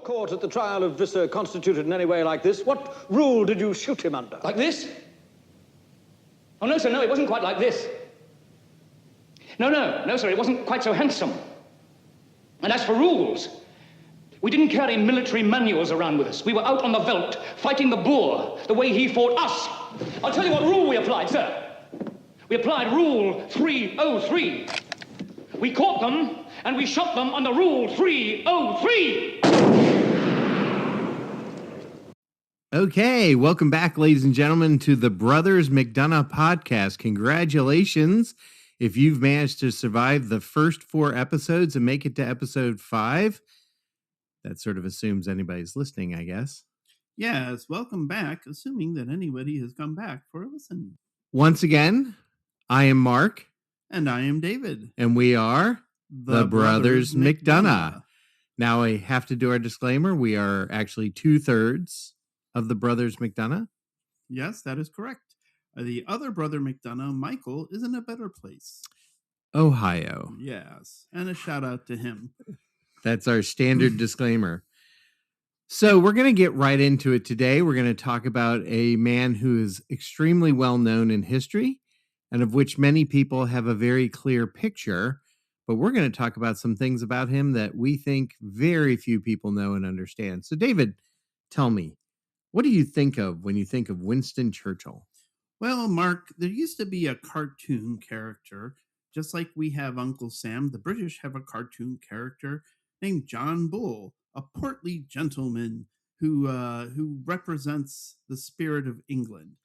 caught at the trial of Visser constituted in any way like this, what rule did you shoot him under? Like this? Oh, no, sir, no, it wasn't quite like this. No, sir, it wasn't quite so handsome. And as for rules, we didn't carry military manuals around with us. We were out on the veldt, fighting the Boer, the way he fought us. I'll tell you what rule we applied, sir. We applied Rule 303. We caught them, and we shot them under Rule 303. Okay, welcome back, ladies and gentlemen, to the Brothers McDonough podcast. Congratulations if you've managed to survive the first 4 episodes and make it to episode 5. That sort of assumes anybody's listening, I guess. Yes, welcome back, assuming that anybody has come back for a listen. Once again, I am Mark. And I am David. And we are the Brothers McDonough. Now I have to do our disclaimer. We are actually 2/3 of the Brothers McDonough. Yes, that is correct. The other brother McDonough, Michael, is in a better place. Ohio. Yes, and a shout out to him. That's our standard disclaimer. So we're going to get right into it today. We're going to talk about a man who is extremely well known in history and of which many people have a very clear picture. But we're going to talk about some things about him that we think very few people know and understand. So David, tell me, what do you think of when you think of Winston Churchill? Well, Mark, there used to be a cartoon character, just like we have Uncle Sam. The British have a cartoon character named John Bull, a portly gentleman who represents the spirit of England.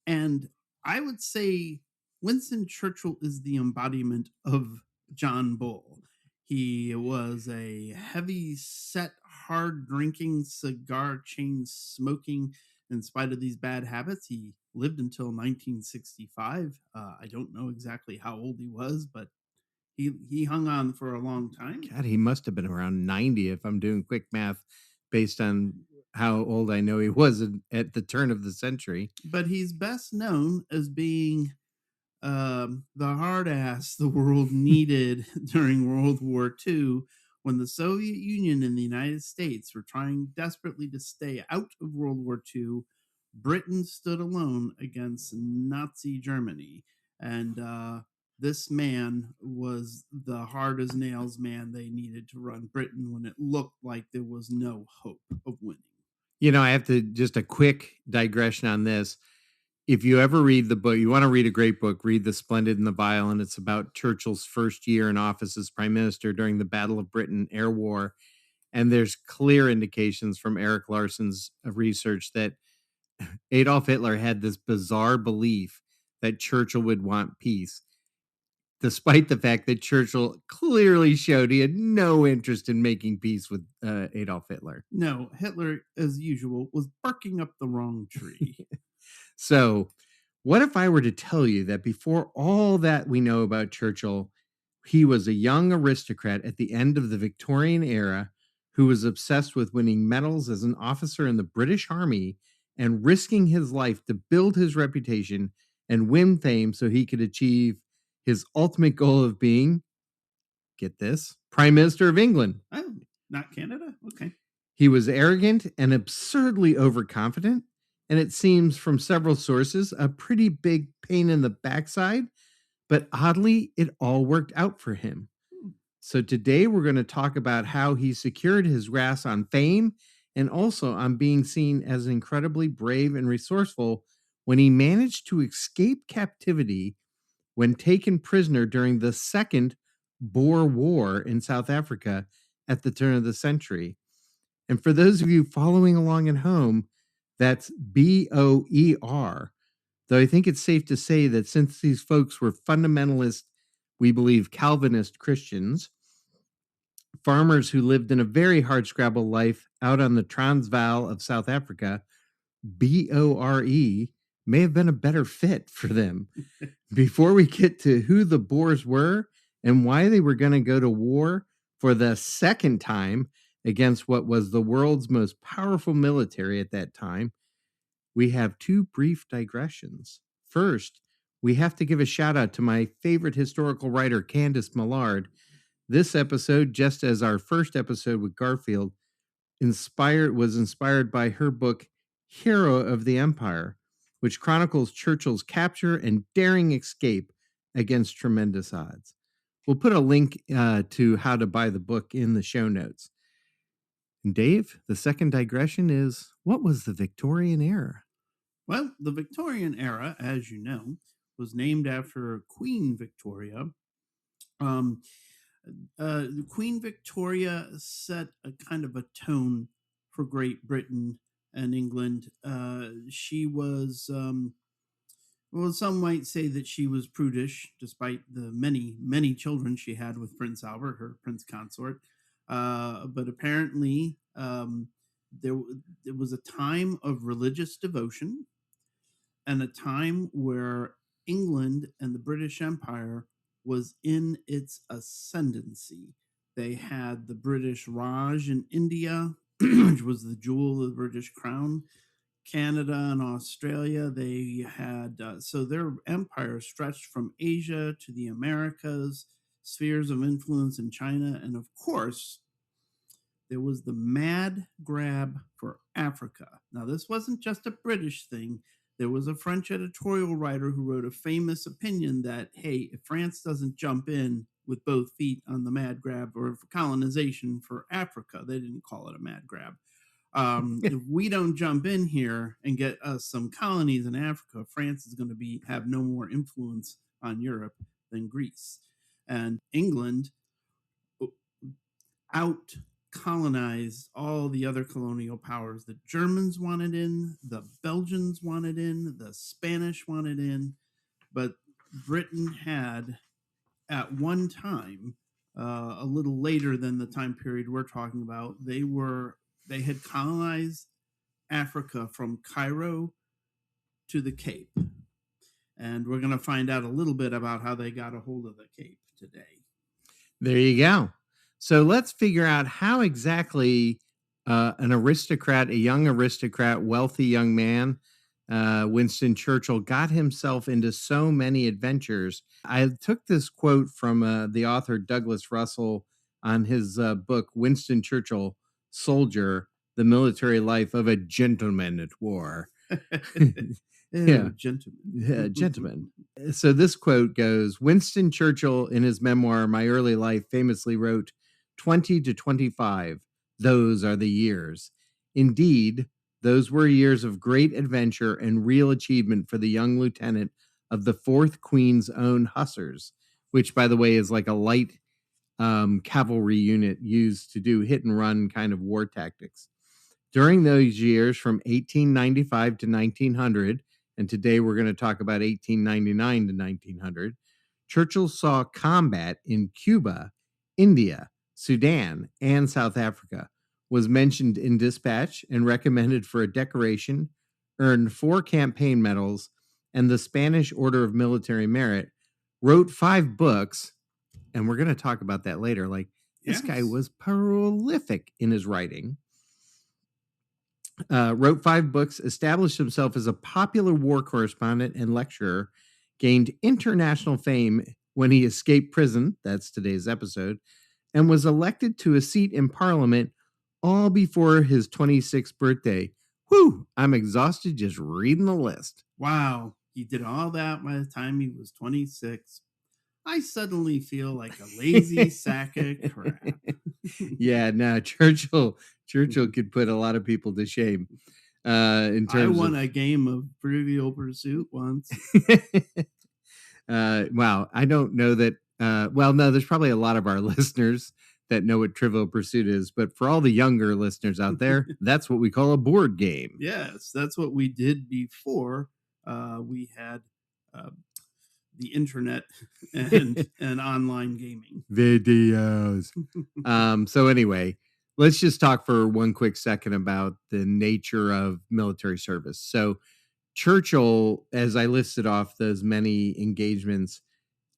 And I would say Winston Churchill is the embodiment of John Bull. He was a heavy-set, hard-drinking, cigar chain smoking. In spite of these bad habits, he lived until 1965. I don't know exactly how old he was, but he hung on for a long time. God, he must have been around 90 if I'm doing quick math based on how old I know he was at the turn of the century. But he's best known as being the hard ass the world needed during World War II, when the Soviet Union and the United States were trying desperately to stay out of World War II. Britain stood alone against Nazi Germany, and this man was the hard as nails man they needed to run Britain when it looked like there was no hope of winning. You know, I have to just a quick digression on this. If you ever read the book, you want to read a great book, read The Splendid and the Vile, and it's about Churchill's first year in office as prime minister during the Battle of Britain Air War. And there's clear indications from Eric Larson's research that Adolf Hitler had this bizarre belief that Churchill would want peace, despite the fact that Churchill clearly showed he had no interest in making peace with Adolf Hitler. No, Hitler, as usual, was barking up the wrong tree. So what if I were to tell you that before all that we know about Churchill, he was a young aristocrat at the end of the Victorian era who was obsessed with winning medals as an officer in the British Army and risking his life to build his reputation and win fame so he could achieve his ultimate goal of being, get this, Prime Minister of England. Oh, not Canada? Okay. He was arrogant and absurdly overconfident, and it seems from several sources a pretty big pain in the backside, but oddly, it all worked out for him. So today we're going to talk about how he secured his grasp on fame and also on being seen as incredibly brave and resourceful when he managed to escape captivity when taken prisoner during the Second Boer War in South Africa at the turn of the century. And for those of you following along at home, that's BOER, though I think it's safe to say that since these folks were fundamentalist, we believe Calvinist Christians, farmers who lived in a very hardscrabble life out on the Transvaal of South Africa, BORE may have been a better fit for them. Before we get to who the Boers were and why they were going to go to war for the second time against what was the world's most powerful military at that time, we have 2 brief digressions. First, we have to give a shout out to my favorite historical writer, Candace Millard. This episode, just as our first episode with Garfield, was inspired by her book Hero of the Empire, which chronicles Churchill's capture and daring escape against tremendous odds. We'll put a link to how to buy the book in the show notes. And Dave, the second digression is, what was the Victorian era? Well, the Victorian era, as you know, was named after Queen Victoria. Queen Victoria set a kind of a tone for Great Britain and England. She was, well, some might say that she was prudish, despite the many, many children she had with Prince Albert, her prince consort. But apparently, there was a time of religious devotion and a time where England and the British Empire was in its ascendancy. They had the British Raj in India, which was the jewel of the British crown. Canada and Australia, they had, so their empire stretched from Asia to the Americas, spheres of influence in China, and of course, there was the mad grab for Africa. Now, this wasn't just a British thing. There was a French editorial writer who wrote a famous opinion that, hey, if France doesn't jump in with both feet on the mad grab or for colonization for Africa, they didn't call it a mad grab. If we don't jump in here and get us some colonies in Africa, France is going to have no more influence on Europe than Greece. And England out colonized all the other colonial powers. The Germans wanted in, the Belgians wanted in, the Spanish wanted in, but Britain had at one time, a little later than the time period we're talking about, they had colonized Africa from Cairo to the Cape. And we're going to find out a little bit about how they got a hold of the Cape today. There you go. So let's figure out how exactly an aristocrat, a young aristocrat, wealthy young man, Winston Churchill, got himself into so many adventures. I took this quote from the author Douglas Russell on his book, Winston Churchill, Soldier, The Military Life of a Gentleman at War. Yeah, gentlemen. So this quote goes, Winston Churchill, in his memoir, My Early Life, famously wrote, 20 to 25, those are the years. Indeed, those were years of great adventure and real achievement for the young lieutenant of the 4th Queen's Own Hussars, which, by the way, is like a light cavalry unit used to do hit and run kind of war tactics. During those years from 1895 to 1900, and today we're going to talk about 1899 to 1900, Churchill saw combat in Cuba, India, Sudan, and South Africa, was mentioned in dispatch and recommended for a decoration, earned 4 campaign medals, and the Spanish Order of Military Merit, wrote 5 books, and we're going to talk about that later. Like, this guy was prolific in his writing. Wrote 5 books, established himself as a popular war correspondent and lecturer, gained international fame when he escaped prison, that's today's episode, and was elected to a seat in Parliament all before his 26th birthday. Whew, I'm exhausted just reading the list. Wow, he did all that by the time he was 26. I suddenly feel like a lazy sack of crap. Yeah, no, Churchill could put a lot of people to shame. In terms, I won a game of Trivial Pursuit once. Wow, I don't know that. Well, no, there's probably a lot of our listeners that know what Trivial Pursuit is, but for all the younger listeners out there, that's what we call a board game. Yes, that's what we did before we had the internet and online gaming videos. So anyway, let's just talk for one quick second about the nature of military service. So Churchill, as I listed off those many engagements,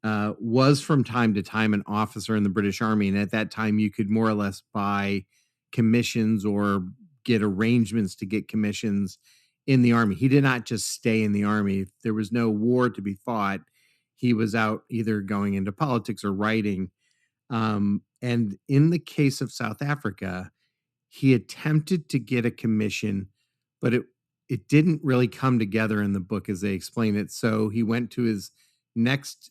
was from time to time an officer in the British Army. And at that time, you could more or less buy commissions or get arrangements to get commissions in the Army. He did not just stay in the Army. If there was no war to be fought, he was out either going into politics or writing. And in the case of South Africa, he attempted to get a commission, but it didn't really come together in the book as they explain it. So he went to his next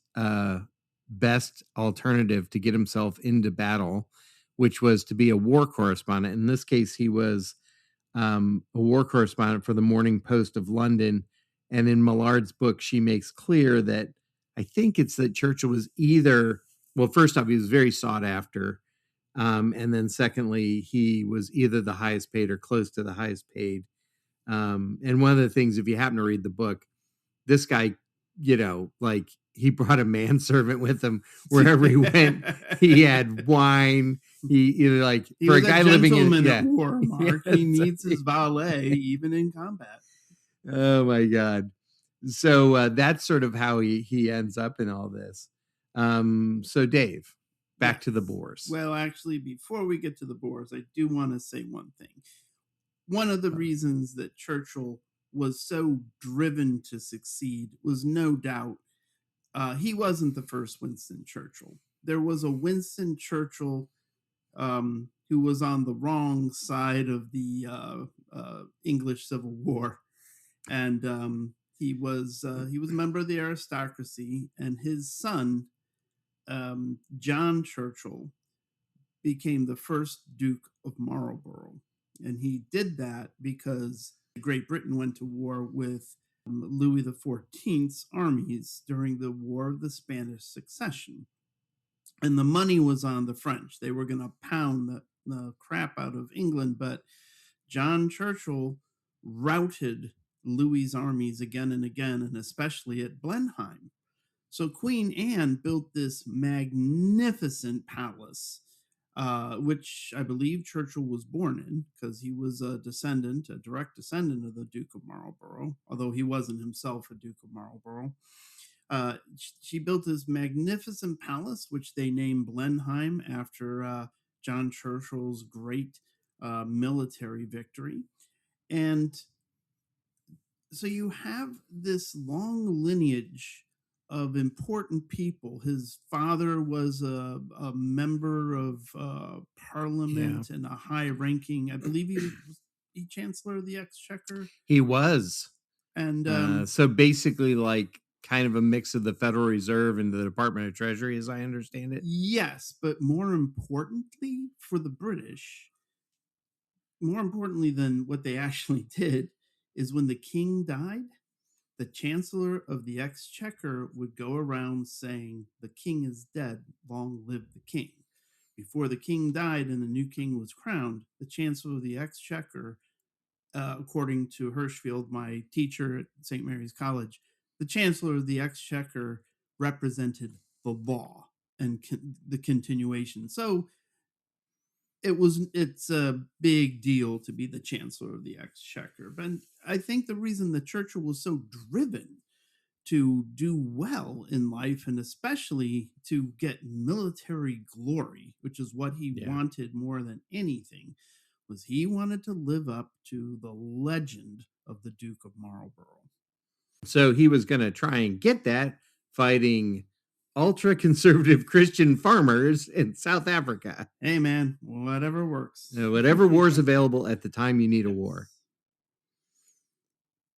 best alternative to get himself into battle, which was to be a war correspondent. In this case, he was a war correspondent for the Morning Post of London. And in Millard's book, she makes clear that I think it's that Churchill was either, well, first off, he was very sought after. And then secondly, he was either the highest paid or close to the highest paid. And one of the things, if you happen to read the book, this guy, like he brought a manservant with him wherever he went. He had wine. He like He for a was guy living in at war, Mark. Yeah, he needs his valet even in combat. Oh my God. So that's sort of how he ends up in all this. So Dave, back to the Boers. Well, actually, before we get to the Boers, I do want to say one thing. One of the reasons that Churchill was so driven to succeed was no doubt he wasn't the first Winston Churchill. There was a Winston Churchill who was on the wrong side of the English Civil War, and he was a member of the aristocracy, and his son, John Churchill, became the first Duke of Marlborough. And he did that because Great Britain went to war with Louis XIV's armies during the War of the Spanish Succession. And the money was on the French. They were going to pound the crap out of England, but John Churchill routed Louis's armies again and again, and especially at Blenheim. So Queen Anne built this magnificent palace, which I believe Churchill was born in, because he was a direct descendant of the Duke of Marlborough, although he wasn't himself a Duke of Marlborough. She built this magnificent palace, which they named Blenheim after John Churchill's great military victory. And so you have this long lineage of important people. His father was a member of Parliament and a high-ranking, I believe he was the Chancellor of the Exchequer. He was. And so basically like kind of a mix of the Federal Reserve and the Department of Treasury, as I understand it. Yes, but more importantly for the British, more importantly than what they actually did, is when the king died, the Chancellor of the Exchequer would go around saying, "The king is dead, long live the king." Before the king died and the new king was crowned, the Chancellor of the Exchequer, according to Hirschfield, my teacher at St. Mary's College, the Chancellor of the Exchequer represented the law and the continuation. So it's a big deal to be the Chancellor of the Exchequer. But I think the reason that Churchill was so driven to do well in life, and especially to get military glory, which is what he wanted more than anything, was he wanted to live up to the legend of the Duke of Marlborough. So he was going to try and get that fighting ultra-conservative Christian farmers in South Africa. Hey, man, whatever works. Whatever war's available at the time you need a war.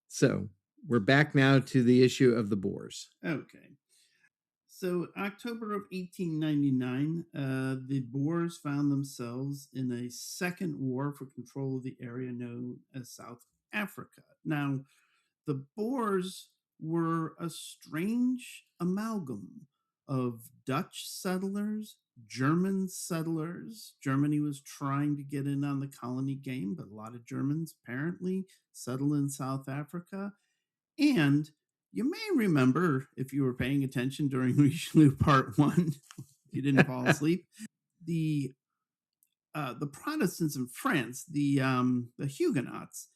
So we're back now to the issue of the Boers. Okay. So October of 1899, the Boers found themselves in a second war for control of the area known as South Africa. Now, the Boers were a strange amalgam of Dutch settlers, German settlers. Germany was trying to get in on the colony game, but a lot of Germans apparently settled in South Africa. And you may remember, if you were paying attention during Richelieu Part 1, you didn't fall asleep, the Protestants in France, the Huguenots,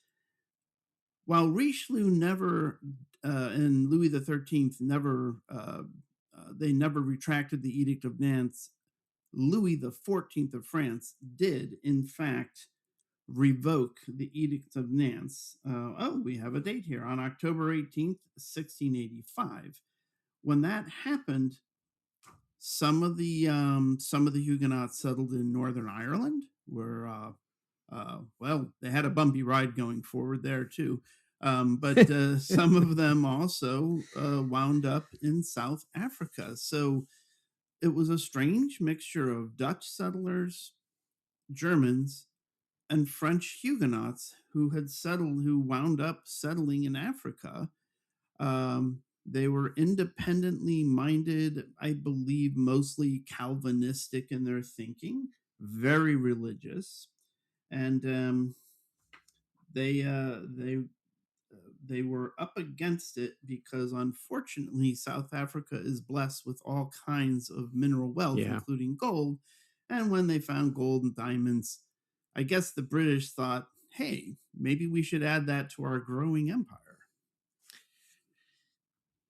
while Richelieu never and Louis XIII never they never retracted the Edict of Nantes, Louis XIV of France did, in fact, revoke the Edict of Nantes. We have a date here, on October 18th, 1685. When that happened, some of the Huguenots settled in Northern Ireland, where Well, they had a bumpy ride going forward there too. But some of them also wound up in South Africa. So it was a strange mixture of Dutch settlers, Germans, and French Huguenots who wound up settling in Africa. They were independently minded, I believe, mostly Calvinistic in their thinking, very religious, and they uh, they they were up against it because unfortunately South Africa is blessed with all kinds of mineral wealth, Yeah. including gold. And when they found gold and diamonds, I guess the British thought, hey, maybe we should add that to our growing empire.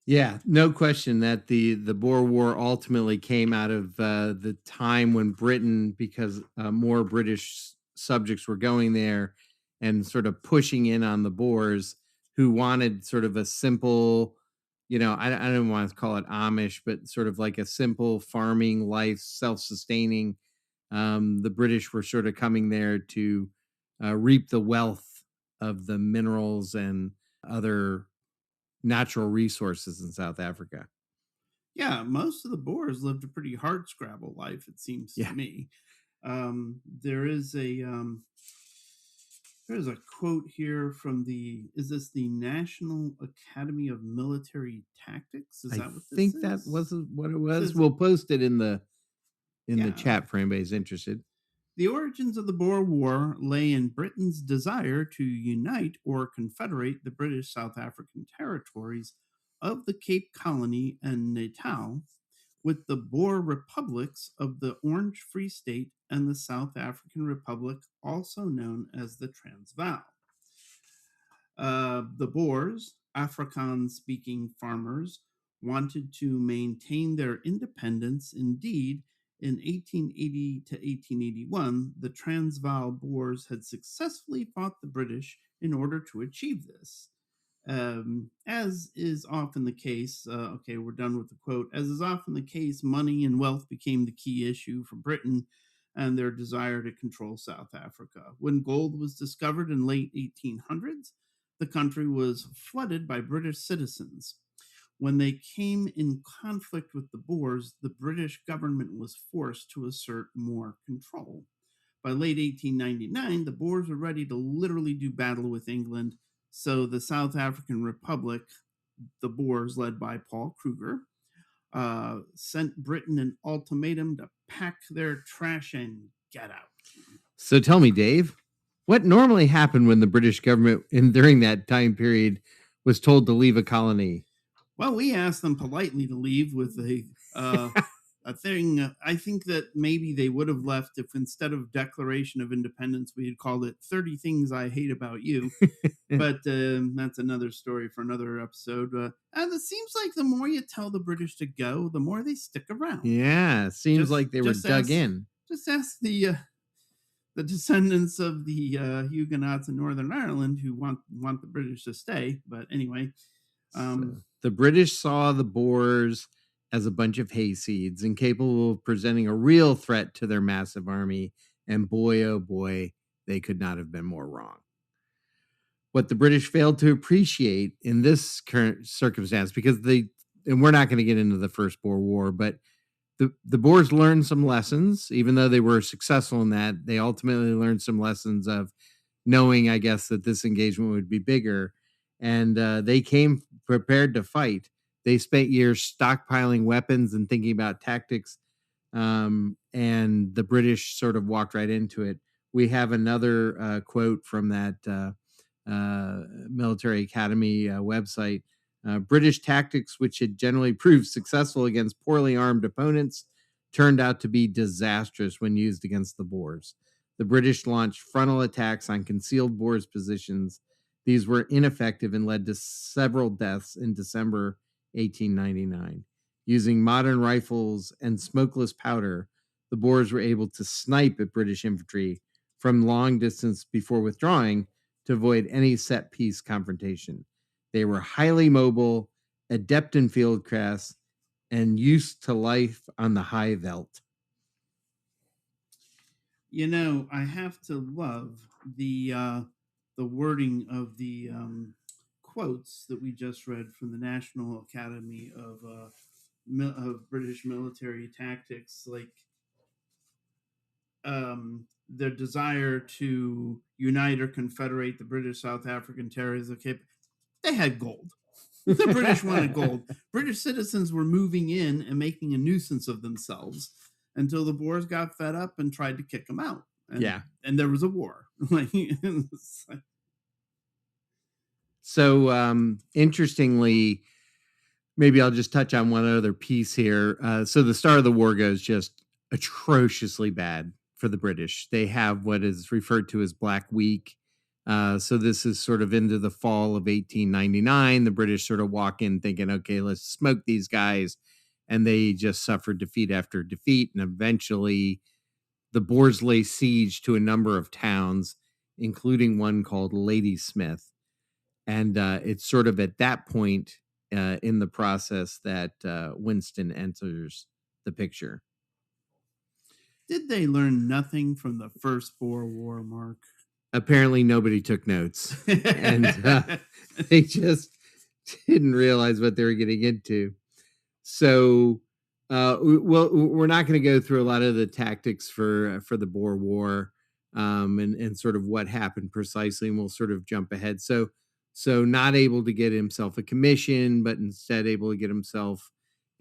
Yeah, no question that the Boer War ultimately came out of the time when Britain, because more British subjects were going there and sort of pushing in on the Boers, who wanted sort of a simple, I don't want to call it Amish, but sort of like a simple farming life, self-sustaining. The British were sort of coming there to reap the wealth of the minerals and other natural resources in South Africa. Yeah, most of the Boers lived a pretty hard scrabble life, it seems to Yeah. me. There is there's a quote here from is this the National Academy of Military Tactics? Is I that what this think is? that was what it was. Says- We'll post it in the Yeah. chat for anybody's interested. The origins of the Boer War lay in Britain's desire to unite or confederate the British South African territories of the Cape Colony and Natal with the Boer republics of the Orange Free State and the South African Republic, also known as the Transvaal. The Boers, Afrikaans speaking farmers, wanted to maintain their independence. Indeed, in 1880 to 1881, the Transvaal Boers had successfully fought the British in order to achieve this. As is often the case, okay, we're done with the quote. As is often the case, money and wealth became the key issue for Britain and their desire to control South Africa. When gold was discovered in late 1800s, the country was flooded by British citizens. When they came in conflict with the Boers, the British government was forced to assert more control. By late 1899, the Boers were ready to literally do battle with England, so the South African Republic, the Boers led by Paul Kruger, sent Britain an ultimatum to pack their trash and get out. So tell me, Dave, what normally happened when the British government during that time period was told to leave a colony? Well, we asked them politely to leave with a thing. I think that maybe they would have left if instead of Declaration of Independence, we had called it 30 Things I Hate About You. But that's another story for another episode. And it seems like the more you tell the British to go, the more they stick around. Yeah, seems like they were dug in. Just ask the descendants of the Huguenots in Northern Ireland who want the British to stay. But anyway, so the British saw the Boers as a bunch of hayseeds, incapable of presenting a real threat to their massive army. And boy, oh boy, they could not have been more wrong. What the British failed to appreciate in this current circumstance, because and we're not going to get into the First Boer War, but the Boers learned some lessons. Even though they were successful in that, they ultimately learned some lessons of knowing, I guess, that this engagement would be bigger. And they came prepared to fight. They spent years stockpiling weapons and thinking about tactics. And the British sort of walked right into it. We have another quote from that military academy website. British tactics, which had generally proved successful against poorly armed opponents, turned out to be disastrous when used against the Boers. The British launched frontal attacks on concealed Boers positions. These were ineffective and led to several deaths in December 1899. Using modern rifles and smokeless powder, the Boers were able to snipe at British infantry from long distance before withdrawing to avoid any set-piece confrontation. They were highly mobile, adept in fieldcraft, and used to life on the high veldt. I have to love the wording of the quotes that we just read from the National Academy of British Military Tactics, like their desire to unite or confederate the British South African territories of Cape. They had gold. The British wanted gold. British citizens were moving in and making a nuisance of themselves until the Boers got fed up and tried to kick them out. And there was a war. So interestingly, maybe I'll just touch on one other piece here. So the start of the war goes just atrociously bad for the British. They have what is referred to as Black Week. So this is sort of into the fall of 1899. The British sort of walk in thinking, okay, let's smoke these guys. And they just suffered defeat after defeat. And eventually the Boers lay siege to a number of towns, including one called Ladysmith. And it's sort of at that point in the process that Winston enters the picture. Did they learn nothing from the first Boer War, Mark? Apparently nobody took notes. And they just didn't realize what they were getting into. So, we're not going to go through a lot of the tactics for the Boer War and sort of what happened precisely, and we'll sort of jump ahead. So not able to get himself a commission, but instead able to get himself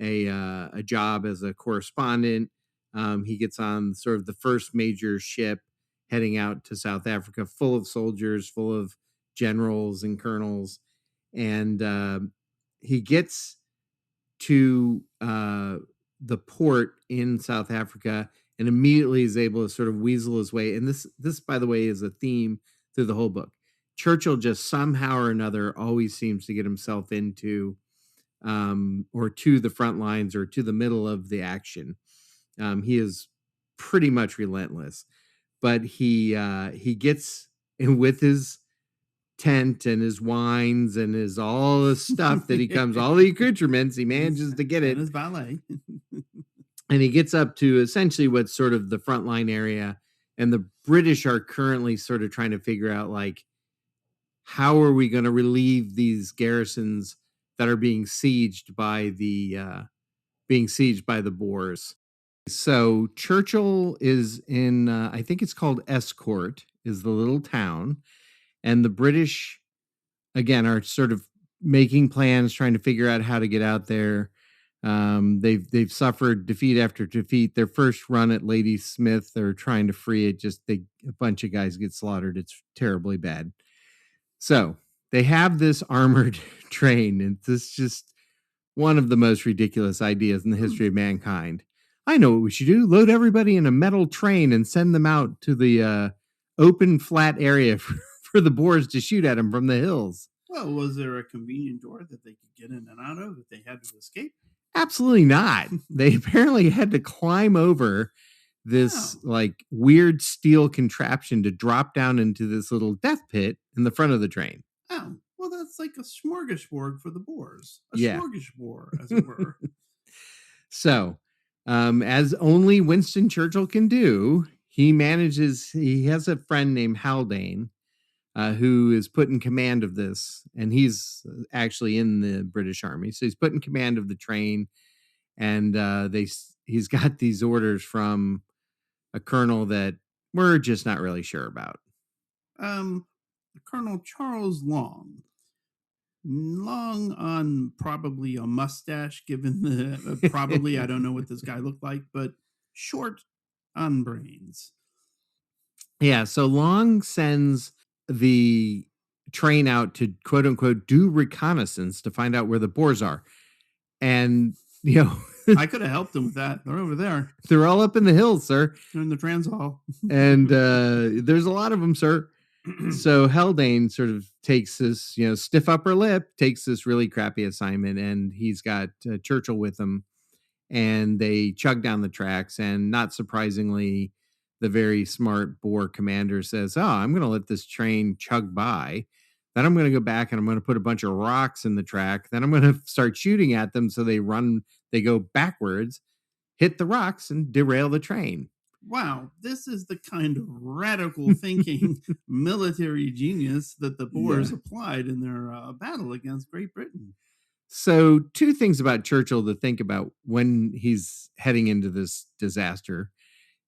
a job as a correspondent. He gets on sort of the first major ship heading out to South Africa, full of soldiers, full of generals and colonels. And he gets to the port in South Africa and immediately is able to sort of weasel his way. And this, by the way, is a theme through the whole book. Churchill just somehow or another always seems to get himself into or to the front lines or to the middle of the action. He is pretty much relentless, but he gets in with his tent and his wines and his all the stuff that he comes, all the accoutrements, he manages to get it. And his valet. And he gets up to essentially what's sort of the frontline area. And the British are currently sort of trying to figure out, like, how are we going to relieve these garrisons that are being sieged by the Boers? So Churchill is in, I think it's called Escourt, is the little town. And the British, again, are sort of making plans, trying to figure out how to get out there. They've suffered defeat after defeat. Their first run at Ladysmith, they're trying to free it. A bunch of guys get slaughtered. It's terribly bad. So they have this armored train, and this is just one of the most ridiculous ideas in the history of mankind. I know what we should do. Load everybody in a metal train and send them out to the open, flat area for the Boers to shoot at them from the hills. Well, was there a convenient door that they could get in and out of that they had to escape? Absolutely not. They apparently had to climb over this like weird steel contraption to drop down into this little death pit in the front of the train. Oh, well, that's like a smorgasbord for the Boers. Smorgasbord, as it were. So, as only Winston Churchill can do, he has a friend named Haldane, who is put in command of this, and he's actually in the British Army. So he's put in command of the train, and he's got these orders from a colonel that we're just not really sure about. Colonel Charles Long on probably a mustache, given the probably, I don't know what this guy looked like, but short on brains. Yeah, so Long sends the train out to quote unquote do reconnaissance to find out where the Boers are. And I could have helped them with that. They're over there. They're all up in the hills, sir. They're in the Transvaal. And there's a lot of them, sir. So Haldane sort of takes this, stiff upper lip, takes this really crappy assignment, and he's got Churchill with him, and they chug down the tracks. And not surprisingly, the very smart Boer commander says, I'm going to let this train chug by. Then I'm going to go back and I'm going to put a bunch of rocks in the track. Then I'm going to start shooting at them. So they go backwards, hit the rocks and derail the train. Wow, this is the kind of radical thinking military genius that the Boers applied in their battle against Great Britain. So, two things about Churchill to think about when he's heading into this disaster.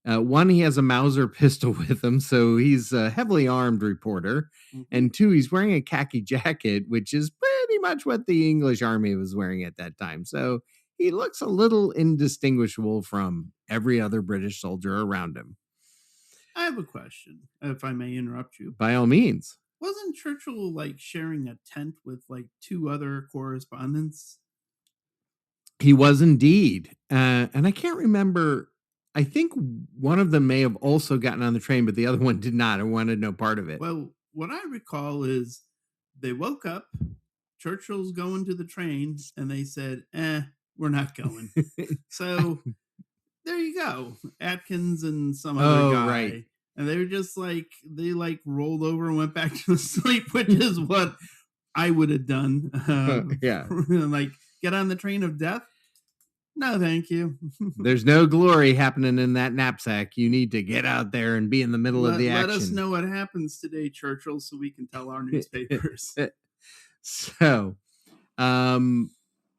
One, he has a Mauser pistol with him, so he's a heavily armed reporter. Mhm. And two, he's wearing a khaki jacket, which is pretty much what the English army was wearing at that time. So he looks a little indistinguishable from every other British soldier around him. I have a question, if I may interrupt you. By all means. Wasn't Churchill like sharing a tent with like two other correspondents? He was indeed. And I can't remember. I think one of them may have also gotten on the train, but the other one did not and wanted no part of it. Well, what I recall is they woke up, Churchill's going to the train, and they said, we're not going. So there you go. Atkins and some other guy. Right. And they were just like, they like rolled over and went back to sleep, which is what I would have done. Yeah. Like, get on the train of death? No, thank you. There's no glory happening in that knapsack. You need to get out there and be in the middle of the action. Let us know what happens today, Churchill, so we can tell our newspapers. So,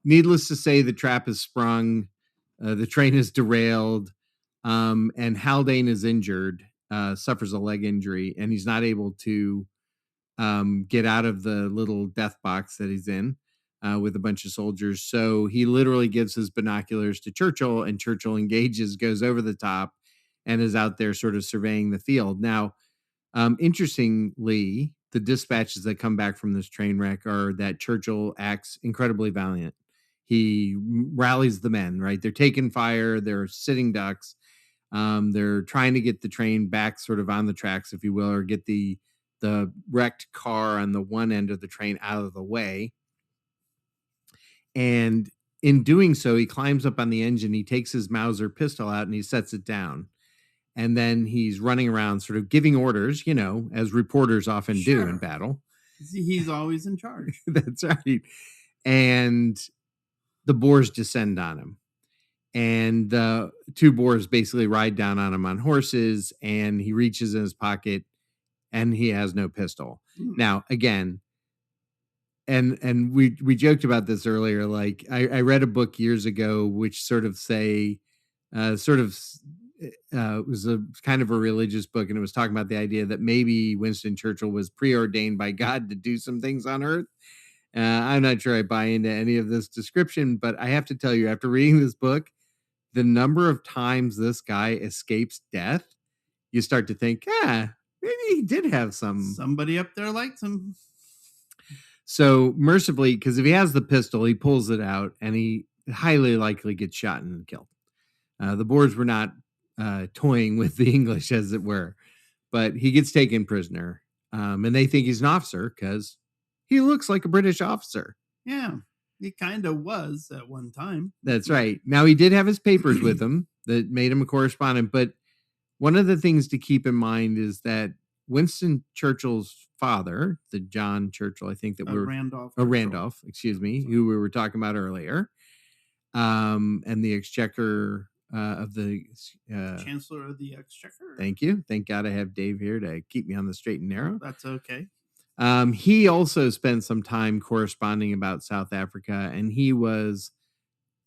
needless to say, the trap is sprung. The train is derailed. And Haldane is injured, suffers a leg injury, and he's not able to get out of the little death box that he's in. With a bunch of soldiers. So he literally gives his binoculars to Churchill, and Churchill engages, goes over the top, and is out there sort of surveying the field. Now, interestingly, the dispatches that come back from this train wreck are that Churchill acts incredibly valiant. He rallies the men, right? They're taking fire. They're sitting ducks. They're trying to get the train back sort of on the tracks, if you will, or get the wrecked car on the one end of the train out of the way. And in doing so, he climbs up on the engine. He takes his Mauser pistol out and he sets it down. And then he's running around sort of giving orders, as reporters often do in battle. He's always in charge. That's right. And the Boers descend on him. And the two Boers basically ride down on him on horses, and he reaches in his pocket and he has no pistol. Now, again, And we joked about this earlier. Like I read a book years ago, which sort of was a kind of a religious book. And it was talking about the idea that maybe Winston Churchill was preordained by God to do some things on earth. I'm not sure I buy into any of this description, but I have to tell you, after reading this book, the number of times this guy escapes death, you start to think, maybe he did have somebody up there likes him. So mercifully, because if he has the pistol, he pulls it out and he highly likely gets shot and killed. The Boers were not toying with the English, as it were, but he gets taken prisoner. And they think he's an officer because he looks like a British officer. Yeah, he kind of was at one time. That's right. Now, he did have his papers with him that made him a correspondent. But one of the things to keep in mind is that Winston Churchill's father, the John Churchill, I think that Randolph, excuse me, who we were talking about earlier, and the Exchequer of the Chancellor of the Exchequer. Thank you. Thank God I have Dave here to keep me on the straight and narrow. That's okay. He also spent some time corresponding about South Africa, and he was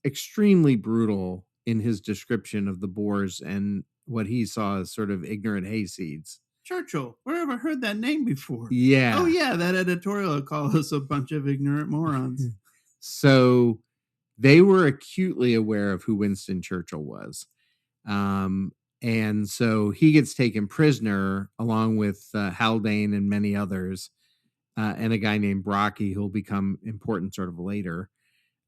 extremely brutal in his description of the Boers and what he saw as sort of ignorant hayseeds. Churchill, where have I heard that name before? Yeah. Oh, yeah, that editorial called us a bunch of ignorant morons. So they were acutely aware of who Winston Churchill was. And so he gets taken prisoner along with Haldane and many others, and a guy named Brassey, who'll become important sort of later.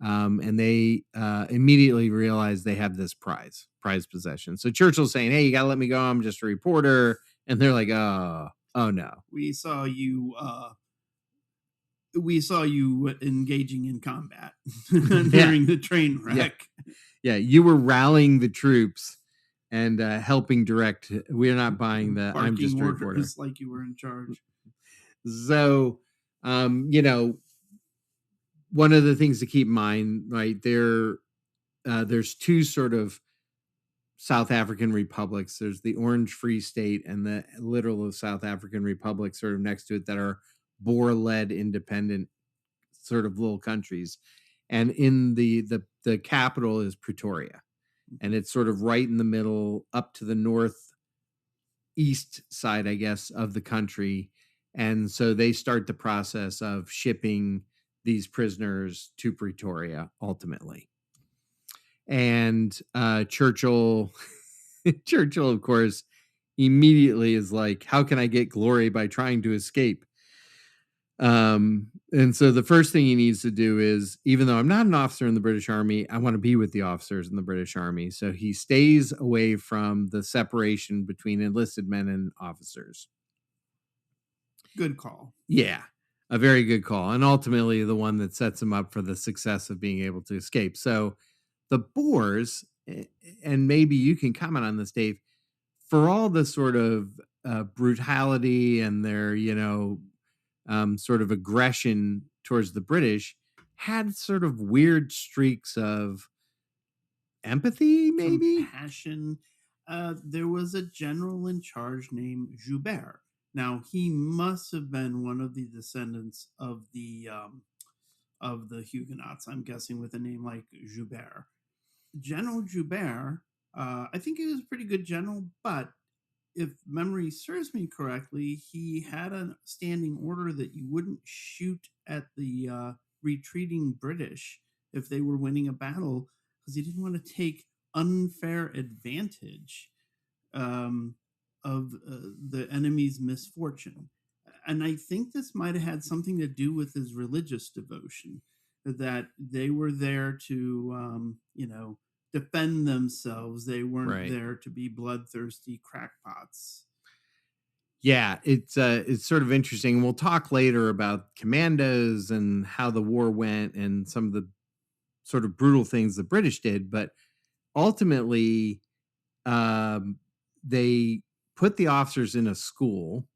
And they immediately realize they have this prize possession. So Churchill's saying, hey, you got to let me go. I'm just a reporter. And they're like, oh no. We saw you engaging in combat during the train wreck. Yeah, you were rallying the troops and helping direct. We're not buying the I'm just a reporter. Just like you were in charge. So, one of the things to keep in mind, right, there's two sort of South African republics. There's the Orange Free State and the literal South African Republic sort of next to it that are Boer-led independent sort of little countries. And in the capital is Pretoria. And it's sort of right in the middle, up to the northeast side, I guess, of the country. And so they start the process of shipping these prisoners to Pretoria ultimately. And Churchill, of course, immediately is like, how can I get glory by trying to escape? And so the first thing he needs to do is, even though I'm not an officer in the British Army, I want to be with the officers in the British Army. So he stays away from the separation between enlisted men and officers. Good call. Yeah, a very good call. And ultimately the one that sets him up for the success of being able to escape. So the Boers, and maybe you can comment on this, Dave, for all the sort of brutality and their, sort of aggression towards the British, had sort of weird streaks of empathy, maybe? Compassion. There was a general in charge named Joubert. Now, he must have been one of the descendants of the Huguenots, I'm guessing, with a name like Joubert. General Joubert, I think he was a pretty good general, but if memory serves me correctly, he had a standing order that you wouldn't shoot at the retreating British if they were winning a battle, because he didn't want to take unfair advantage of the enemy's misfortune. And I think this might have had something to do with his religious devotion, that they were there to, defend themselves. They weren't there to be bloodthirsty crackpots. Yeah, it's sort of interesting. We'll talk later about commandos and how the war went and some of the sort of brutal things the British did. But ultimately, they put the officers in a school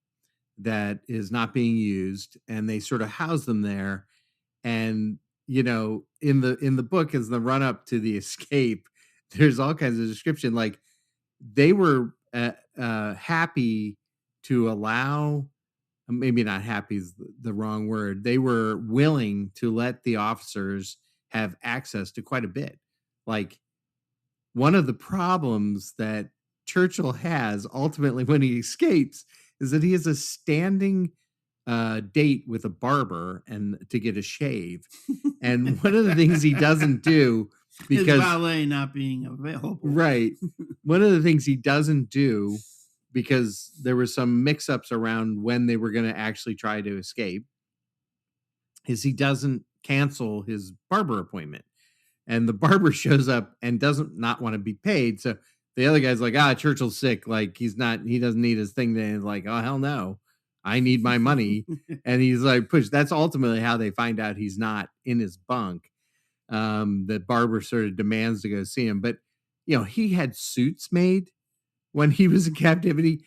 that is not being used, and they sort of house them there. And in the book, as the run up to the escape, there's all kinds of description. Like, they were happy to allow, maybe not happy is the wrong word. They were willing to let the officers have access to quite a bit. Like, one of the problems that Churchill has ultimately when he escapes is that he has a standing date with a barber and to get a shave. And one of the things he doesn't do, because his valet not being available. Right. One of the things he doesn't do, because there were some mix-ups around when they were going to actually try to escape, is he doesn't cancel his barber appointment. And the barber shows up and doesn't not want to be paid. So the other guy's like, Churchill's sick. Like, he doesn't need his thing. Then like, oh, hell no, I need my money. And he's like, push. That's ultimately how they find out he's not in his bunk. The barber sort of demands to go see him. But, he had suits made when he was in captivity.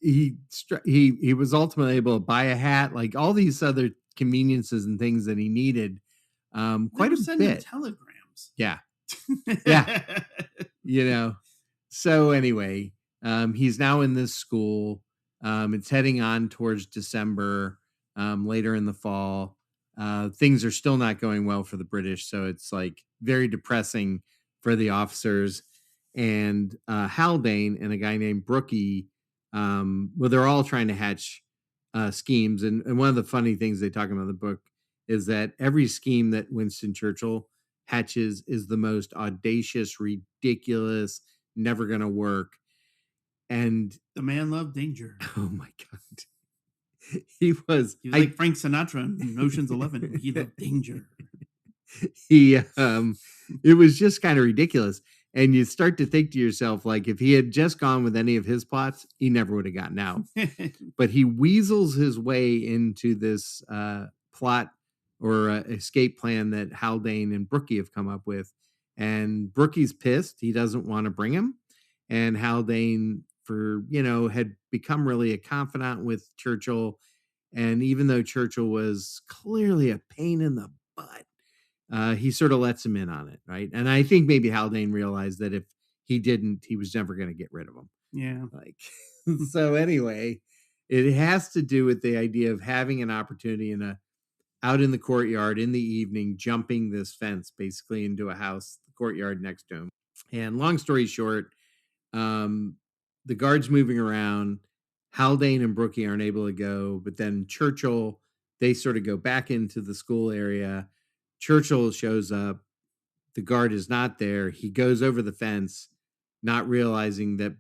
He was ultimately able to buy a hat, like all these other conveniences and things that he needed. Quite a bit. Telegrams. Yeah. Yeah. So anyway, he's now in this school. It's heading on towards December, later in the fall. Things are still not going well for the British. So it's like very depressing for the officers. And Haldane and a guy named Brookie, they're all trying to hatch schemes. And one of the funny things they talk about in the book is that every scheme that Winston Churchill hatches is the most audacious, ridiculous, never going to work. And the man loved danger. Oh my God. He was like Frank Sinatra in Ocean's 11. He loved danger. It was just kind of ridiculous. And you start to think to yourself, like, if he had just gone with any of his plots, he never would have gotten out. But he weasels his way into this plot or escape plan that Haldane and Brookie have come up with. And Brookie's pissed. He doesn't want to bring him. And Haldane, had become really a confidant with Churchill. And even though Churchill was clearly a pain in the butt, he sort of lets him in on it, right? And I think maybe Haldane realized that if he didn't. He was never going to get rid of them. Yeah. Like, so anyway, it has to do with the idea of having an opportunity out in the courtyard in the evening, jumping this fence basically into a house, the courtyard next to him. And long story short, the guards moving around, Haldane and Brookie aren't able to go, but then Churchill, they sort of go back into the school area. Churchill shows up. The guard is not there. He goes over the fence, not realizing that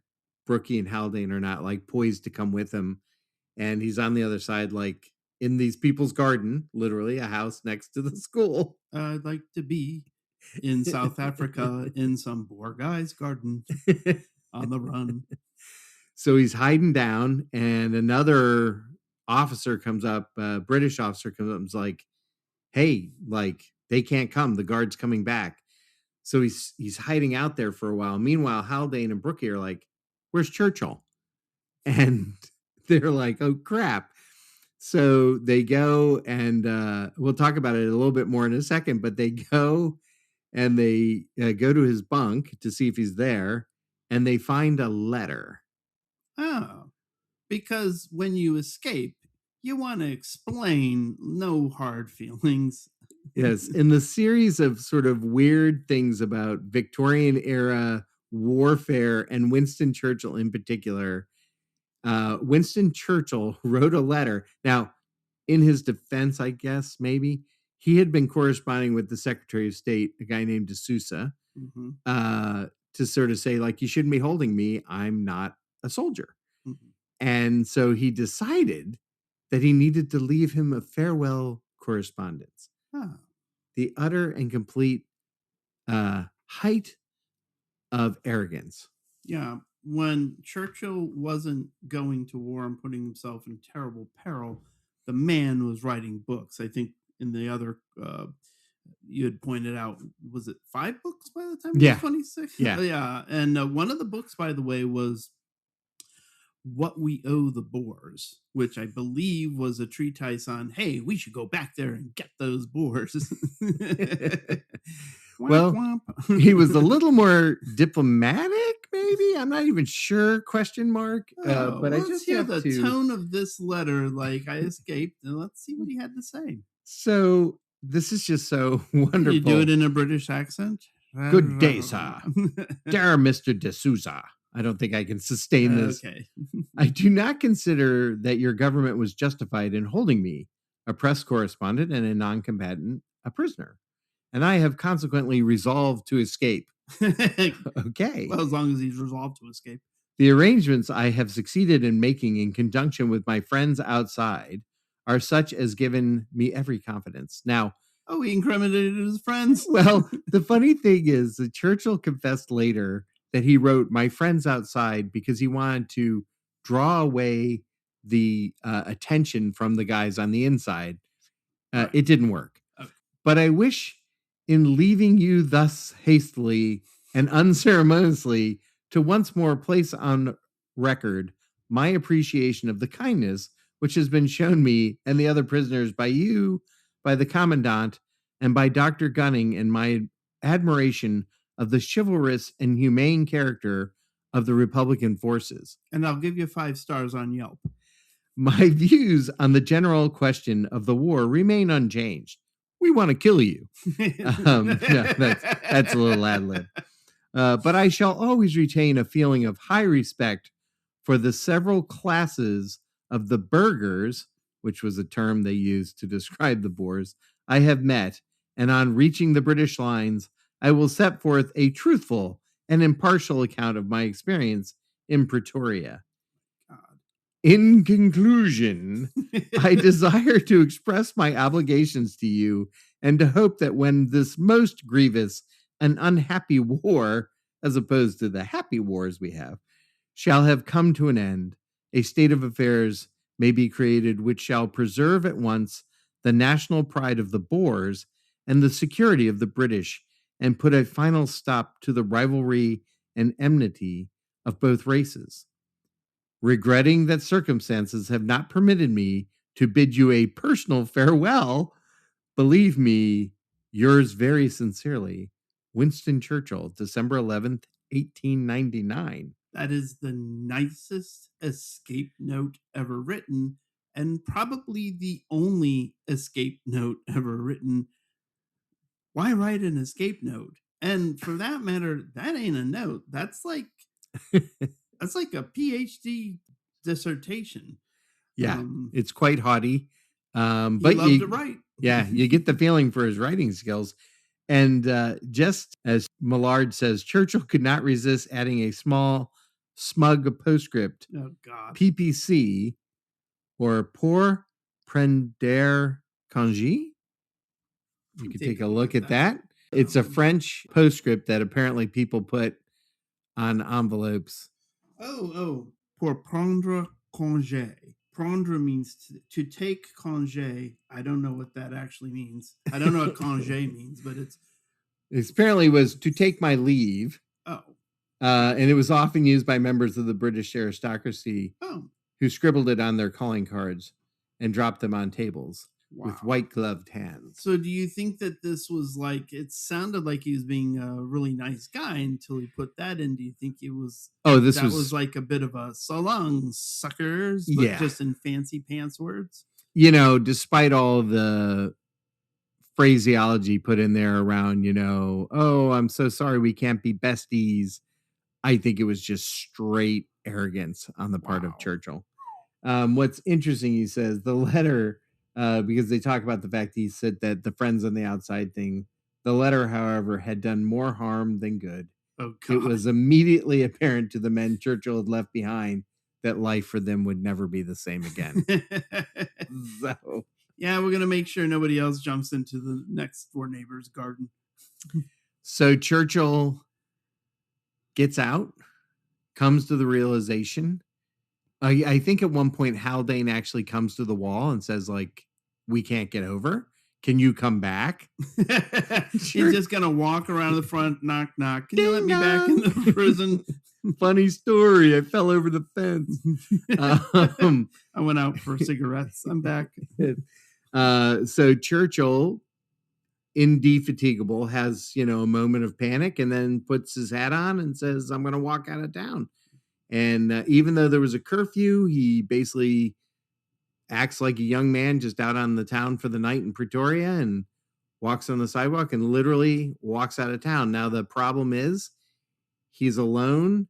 Brookie and Haldane are not like poised to come with him. And he's on the other side, like in these people's garden, literally a house next to the school. I'd like to be in South Africa in some Boer guy's garden on the run. So he's hiding down, and another officer comes up, a British officer comes up and is like, hey, like, they can't come. The guard's coming back. So he's hiding out there for a while. Meanwhile, Haldane and Brookie are like, where's Churchill? And they're like, oh, crap. So they go, and we'll talk about it a little bit more in a second, but they go and they go to his bunk to see if he's there, and they find a letter. Oh, because when you escape, you want to explain, no hard feelings. Yes, in the series of sort of weird things about Victorian era warfare and Winston Churchill in particular, Winston Churchill wrote a letter. Now, in his defense, I guess, maybe, he had been corresponding with the Secretary of State, a guy named D'Souza, to sort of say, like, you shouldn't be holding me. I'm not a soldier. And so he decided that he needed to leave him a farewell correspondence. The utter and complete height of arrogance. Yeah. When Churchill wasn't going to war and putting himself in terrible peril, the man was writing books. I think in the other, you had pointed out, was it 5 books by the time he was 26? Yeah. Yeah. And one of the books, by the way, was What We Owe the Boers, which I believe was a treatise on, hey, we should go back there and get those Boers. Well, he was a little more diplomatic, maybe. I'm not even sure, question mark. But I just hear have the to... tone of this letter, like, I escaped, and let's see what he had to say. So this is just so wonderful. You do it in a British accent? Good day, sir. Dear Mr. D'Souza. I don't think I can sustain this. Okay. I do not consider that your government was justified in holding me, a press correspondent and a non-combatant, a prisoner. And I have consequently resolved to escape. Okay. Well, as long as he's resolved to escape. The arrangements I have succeeded in making in conjunction with my friends outside are such as given me every confidence. Now, he incriminated his friends. Well, the funny thing is that Churchill confessed later that he wrote my friends outside because he wanted to draw away the attention from the guys on the inside. It didn't work. Okay. But I wish in leaving you thus hastily and unceremoniously to once more place on record my appreciation of the kindness which has been shown me and the other prisoners by you, by the commandant, and by Dr. Gunning, and my admiration of the chivalrous and humane character of the Republican forces. And I'll give you 5 stars on Yelp. My views on the general question of the war remain unchanged. We want to kill you. No, that's a little ad-lib. But I shall always retain a feeling of high respect for the several classes of the burghers, which was a term they used to describe the Boers, I have met, and on reaching the British lines, I will set forth a truthful and impartial account of my experience in Pretoria. In conclusion, I desire to express my obligations to you and to hope that when this most grievous and unhappy war, as opposed to the happy wars we have, shall have come to an end, a state of affairs may be created which shall preserve at once the national pride of the Boers and the security of the British, and put a final stop to the rivalry and enmity of both races. Regretting that circumstances have not permitted me to bid you a personal farewell, believe me, yours very sincerely, Winston Churchill, December 11th, 1899. That is the nicest escape note ever written, and probably the only escape note ever written. Why write an escape note? And for that matter, that ain't a note. That's like a PhD dissertation. Yeah, it's quite haughty. But But loved to write. Yeah, you get the feeling for his writing skills. And just as Millard says, Churchill could not resist adding a small, smug postscript, Oh, God. PPC, or pour prendre congé. You can take a look at that. It's a French postscript that apparently people put on envelopes. Pour prendre congé. Prendre means to take congé. I don't know what that actually means. I don't know what congé means, but it apparently was to take my leave. Oh. And it was often used by members of the British aristocracy who scribbled it on their calling cards and dropped them on tables with white gloved hands. So do you think that this was like, it sounded like he was being a really nice guy until he put that in? Do you think it was, that was like a bit of a so long suckers, but just in fancy pants words? You know, despite all the phraseology put in there around, oh, I'm so sorry we can't be besties, I think it was just straight arrogance on the part of Churchill. What's interesting, he says, the letter, because they talk about the fact he said that the friends on the outside thing, the letter, however, had done more harm than good. Oh, God. It was immediately apparent to the men Churchill had left behind that life for them would never be the same again. So, yeah, we're going to make sure nobody else jumps into the next door neighbor's garden. So Churchill gets out, comes to the realization. I think at one point Haldane actually comes to the wall and says, like, we can't get over. Can you come back? He's just going to walk around the front, knock, knock. Can you let me back in the prison? Funny story. I fell over the fence. I went out for cigarettes. I'm back. So Churchill, indefatigable, has, a moment of panic and then puts his hat on and says, I'm going to walk out of town. And even though there was a curfew, he basically acts like a young man just out on the town for the night in Pretoria and walks on the sidewalk and literally walks out of town. Now, the problem is he's alone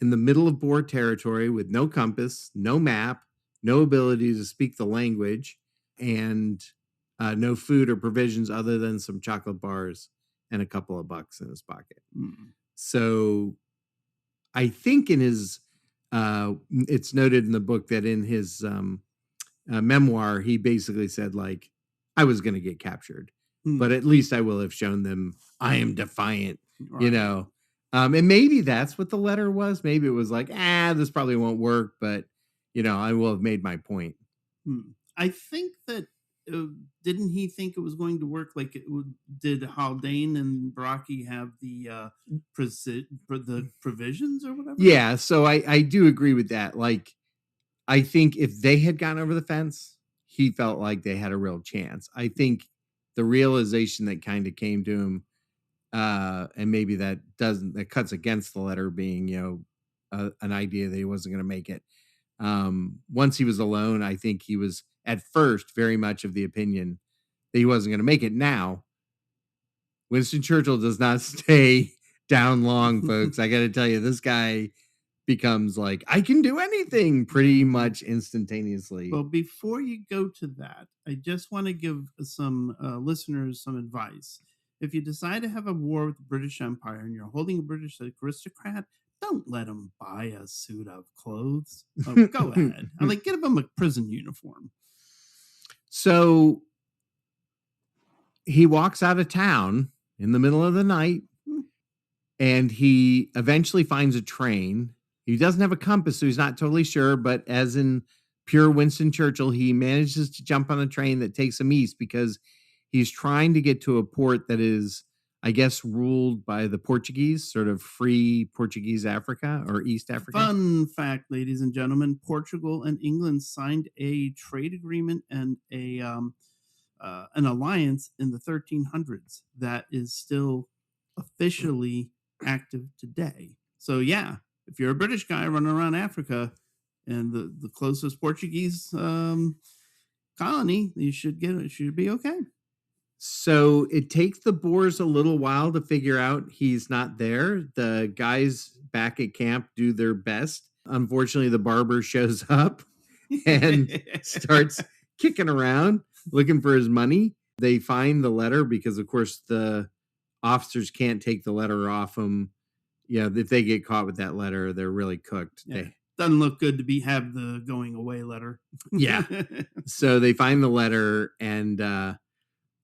in the middle of Boer territory with no compass, no map, no ability to speak the language, and no food or provisions other than some chocolate bars and a couple of bucks in his pocket. So I think in his, it's noted in the book that in his memoir, he basically said, like, I was going to get captured, but at least I will have shown them I am defiant, and maybe that's what the letter was. Maybe it was like, this probably won't work, but, I will have made my point. I think that, didn't he think it was going to work? Like, did Haldane and Brassey have the provisions or whatever? Yeah, so I do agree with that. Like, I think if they had gone over the fence, he felt like they had a real chance. I think the realization that kind of came to him, and maybe that cuts against the letter being, an idea that he wasn't going to make it. Once he was alone, I think he was at first very much of the opinion that he wasn't going to make it. Now, Winston Churchill does not stay down long, folks. I got to tell you, this guy becomes like, I can do anything pretty much instantaneously. Well, before you go to that, I just want to give some listeners some advice. If you decide to have a war with the British Empire and you're holding a British aristocrat, don't let him buy a suit of clothes. Go ahead. Give him a prison uniform. So he walks out of town in the middle of the night and he eventually finds a train. He doesn't have a compass, so he's not totally sure, but as in pure Winston Churchill, he manages to jump on a train that takes him east because he's trying to get to a port that is, I guess, ruled by the Portuguese, sort of free Portuguese Africa or East Africa. Fun fact, ladies and gentlemen, Portugal and England signed a trade agreement and an alliance in the 1300s that is still officially active today. So yeah, if you're a British guy running around Africa and the closest Portuguese colony, you should be okay. So it takes the Boers a little while to figure out he's not there. The guys back at camp do their best. Unfortunately, the barber shows up and starts kicking around looking for his money. They find the letter because, of course, the officers can't take the letter off them. Yeah, if they get caught with that letter, they're really cooked. Yeah. Doesn't look good to have the going away letter. Yeah. So they find the letter, and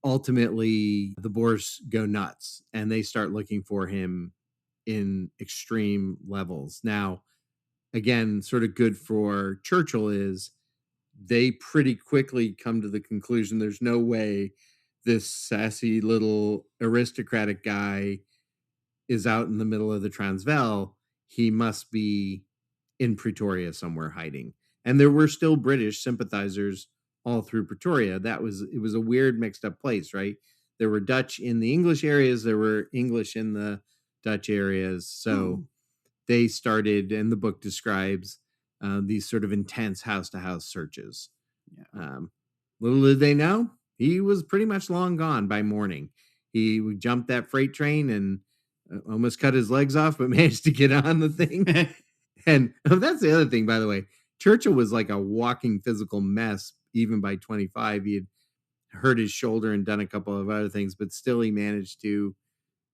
ultimately the Boers go nuts and they start looking for him in extreme levels. Now, again, sort of good for Churchill is they pretty quickly come to the conclusion there's no way this sassy little aristocratic guy is out in the middle of the Transvaal. He must be in Pretoria somewhere hiding. And there were still British sympathizers all through Pretoria. It was a weird mixed up place, right? There were Dutch in the English areas. There were English in the Dutch areas. So they started, and the book describes these sort of intense house-to-house searches. Yeah. Little did they know, he was pretty much long gone by morning. He jumped that freight train and almost cut his legs off, but managed to get on the thing. And that's the other thing, by the way. Churchill was like a walking physical mess. Even by 25, he had hurt his shoulder and done a couple of other things, but still he managed to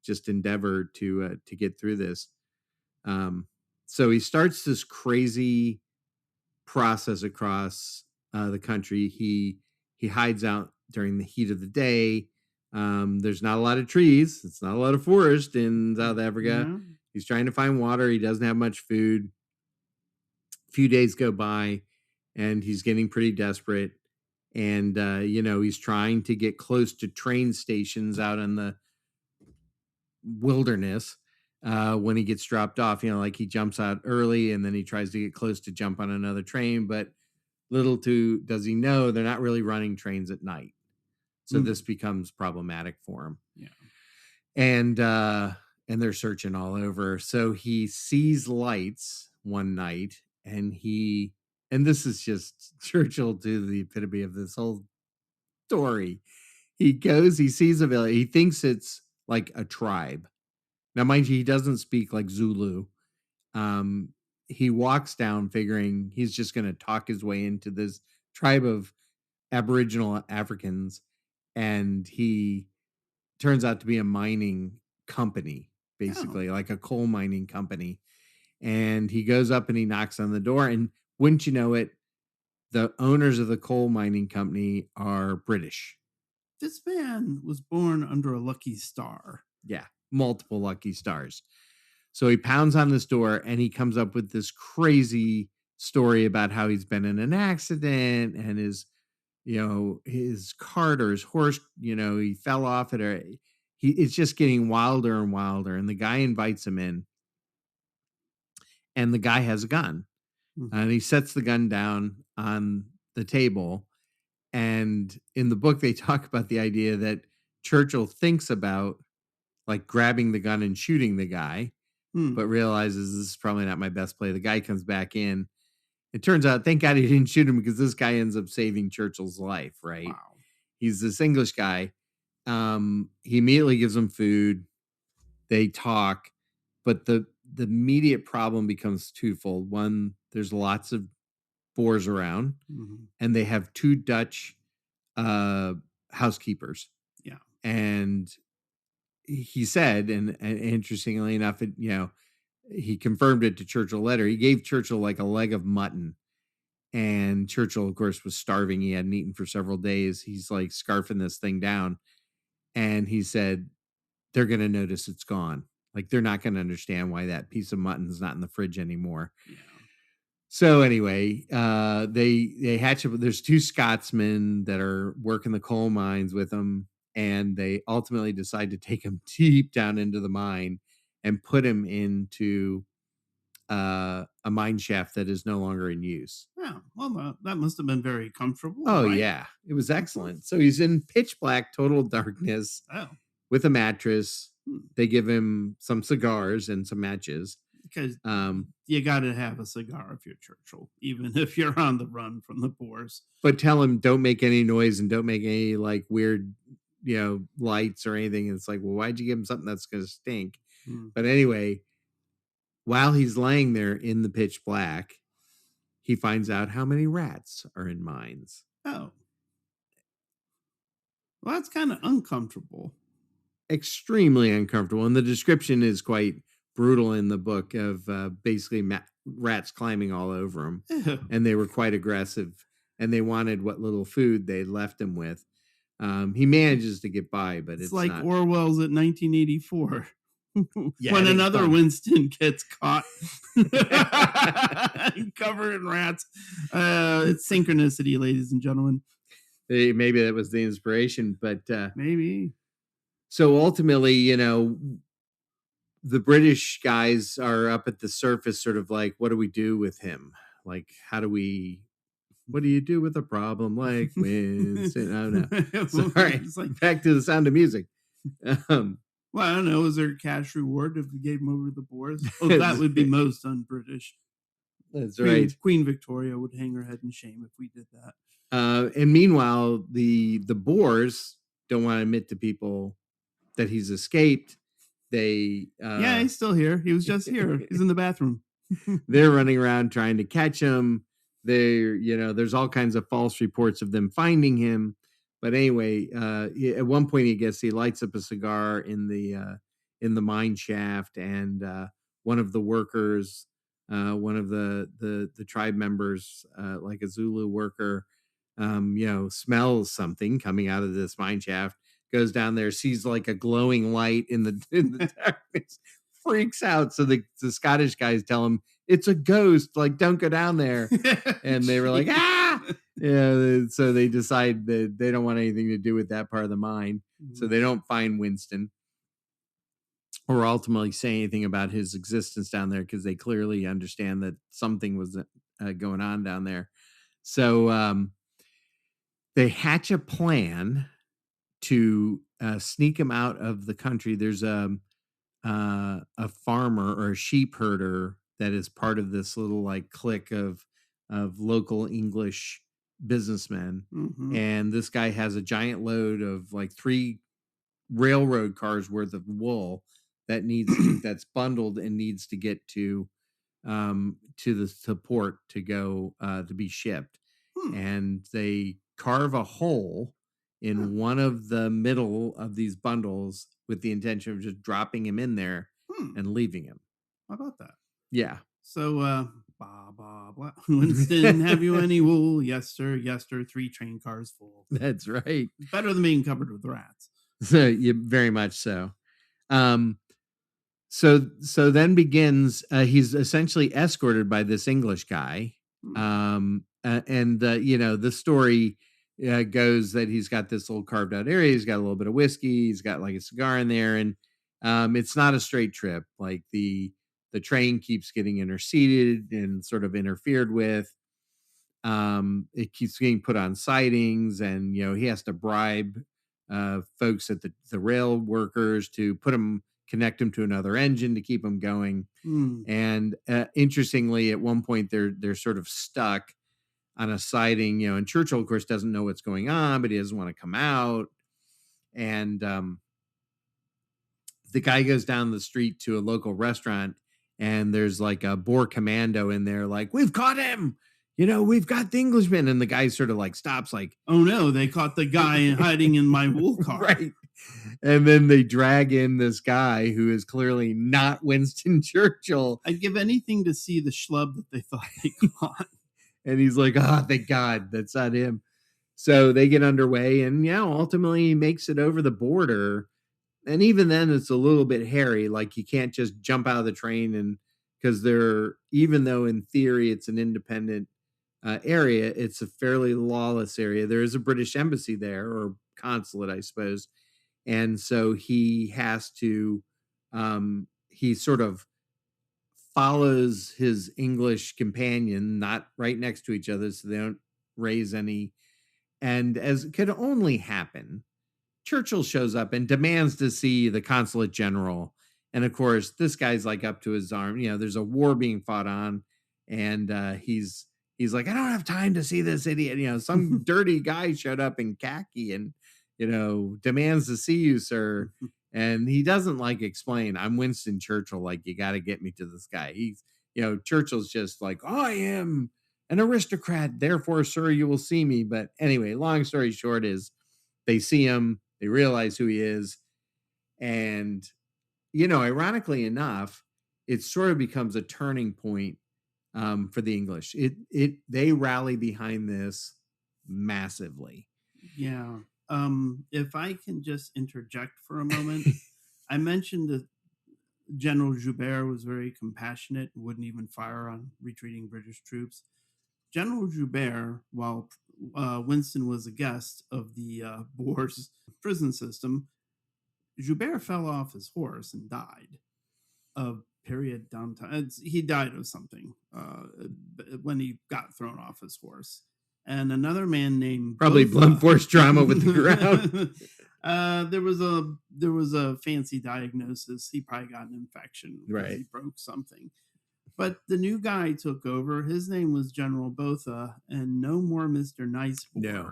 just endeavor to get through this. So he starts this crazy process across the country. He hides out during the heat of the day. There's not a lot of trees. It's not a lot of forest in South Africa. Yeah. He's trying to find water. He doesn't have much food. A few days go by and he's getting pretty desperate. And, he's trying to get close to train stations out in the wilderness when he gets dropped off. Like he jumps out early and then he tries to get close to jump on another train. But little does he know they're not really running trains at night. So this becomes problematic for him. Yeah. And they're searching all over. So he sees lights one night and this is just Churchill to the epitome of this whole story. He sees a village. He thinks it's like a tribe. Now, mind you, he doesn't speak like Zulu. He walks down figuring he's just going to talk his way into this tribe of Aboriginal Africans. And he turns out to be a mining company, basically, like a coal mining company. And he goes up and he knocks on the door. And wouldn't you know it, the owners of the coal mining company are British. This man was born under a lucky star. Yeah, multiple lucky stars. So he pounds on this door and he comes up with this crazy story about how he's been in an accident and his cart or his horse, he fell off it. It's just getting wilder and wilder. And the guy invites him in. And the guy has a gun. Mm-hmm. And he sets the gun down on the table. And in the book, they talk about the idea that Churchill thinks about like grabbing the gun and shooting the guy, but realizes this is probably not my best play. The guy comes back in. It turns out, thank God he didn't shoot him because this guy ends up saving Churchill's life, right? Wow. He's this English guy. He immediately gives him food. They talk, but the immediate problem becomes twofold. One, there's lots of Boers around, and they have two Dutch housekeepers. Yeah. And he said, and interestingly enough, he confirmed it to Churchill later. He gave Churchill like a leg of mutton. And Churchill, of course, was starving. He hadn't eaten for several days. He's like scarfing this thing down. And he said, they're going to notice it's gone. Like, they're not going to understand why that piece of mutton is not in the fridge anymore. Yeah. So anyway, they hatch up. There's two Scotsmen that are working the coal mines with them. And they ultimately decide to take him deep down into the mine and put him into a mine shaft that is no longer in use. Yeah, well, that must have been very comfortable. Oh, right? Yeah. It was excellent. So he's in pitch black, total darkness with a mattress. They give him some cigars and some matches. Because you got to have a cigar if you're Churchill, even if you're on the run from the Boers. But tell him don't make any noise and don't make any like weird, lights or anything. And it's like, well, why'd you give him something that's going to stink? But anyway, while he's laying there in the pitch black, he finds out how many rats are in mines. Oh. Well, that's kind of uncomfortable. Extremely uncomfortable. And the description is quite brutal in the book of basically rats climbing all over him. Ew. And they were quite aggressive. And they wanted what little food they left him with. He manages to get by, but it's like not... Orwell's at 1984. Yeah, when another Winston gets caught covered in rats. It's synchronicity, ladies and gentlemen. Maybe that was the inspiration, but maybe. So ultimately, the British guys are up at the surface, sort of like, what do we do with him? Like, what do you do with a problem like Winston? Oh, no. Sorry. Like, back to The Sound of Music. Well, I don't know. Is there a cash reward if we gave him over to the Boers? Oh, that would be most un-British. That's right. Queen Victoria would hang her head in shame if we did that. And meanwhile, the Boers don't want to admit to people that he's escaped. He's still here. He was just here. He's in the bathroom. They're running around trying to catch him. There's all kinds of false reports of them finding him. But anyway, at one point, he lights up a cigar in the mine shaft, and one of the workers, one of the tribe members, like a Zulu worker, smells something coming out of this mine shaft, goes down there, sees like a glowing light in the darkness, freaks out. So the Scottish guys tell him it's a ghost, like don't go down there. And they were like, ah! Yeah, so they decide that they don't want anything to do with that part of the mine. So they don't find Winston or ultimately say anything about his existence down there, because they clearly understand that something was going on down there. So they hatch a plan to sneak him out of the country. There's a farmer or a sheep herder that is part of this little like clique of local English businessmen. And this guy has a giant load of like 3 railroad cars worth of wool that that's bundled and needs to get to the port to go to be shipped. And they carve a hole in one of the middle of these bundles with the intention of just dropping him in there and leaving him. How about that? Yeah. So, blah, blah, blah. Winston, have you any wool? Yes, sir. Yes, sir. 3 train cars full. That's right. Better than being covered with rats. So, yeah, very much so. So then begins, he's essentially escorted by this English guy. The story goes that he's got this little carved out area. He's got a little bit of whiskey. He's got like a cigar in there. And it's not a straight trip. Like the train keeps getting interceded and sort of interfered with. It keeps getting put on sidings, and he has to bribe folks at the rail workers to connect them to another engine to keep them going. And interestingly, at one point they're sort of stuck on a siding, and Churchill, of course, doesn't know what's going on, but he doesn't want to come out. And the guy goes down the street to a local restaurant, and there's like a Boer commando in there, like, we've caught him, we've got the Englishman. And the guy sort of like stops, like, oh no, they caught the guy hiding in my wool car. Right. And then they drag in this guy who is clearly not Winston Churchill. I'd give anything to see the schlub that they thought they caught. And he's like, oh, thank God, that's not him. So they get underway, and ultimately he makes it over the border. And even then it's a little bit hairy. Like, you can't just jump out of the train, and because even though in theory it's an independent area, it's a fairly lawless area. There is a British embassy there, or consulate, I suppose. And so he has to, he sort of follows his English companion, not right next to each other, so they don't raise any. And as could only happen, Churchill shows up and demands to see the consulate general. And of course, this guy's like up to his arm. There's a war being fought on, and he's like, I don't have time to see this idiot. Some dirty guy showed up in khaki and demands to see you, sir. And he doesn't explain, I'm Winston Churchill. Like, you got to get me to this guy. He's, Churchill's just like, I am an aristocrat. Therefore, sir, you will see me. But anyway, long story short is they see him, they realize who he is. And, ironically enough, it sort of becomes a turning point for the English. They rally behind this massively. Yeah. If I can just interject for a moment, I mentioned that General Joubert was very compassionate and wouldn't even fire on retreating British troops. General Joubert, while Winston was a guest of the Boers prison system, Joubert fell off his horse and died of period downtime. He died of something when he got thrown off his horse. And another man named probably blunt force trauma with the ground. There was a fancy diagnosis. He probably got an infection. Right. He broke something. But the new guy took over. His name was General Botha, and no more Mr. Nicebour. No.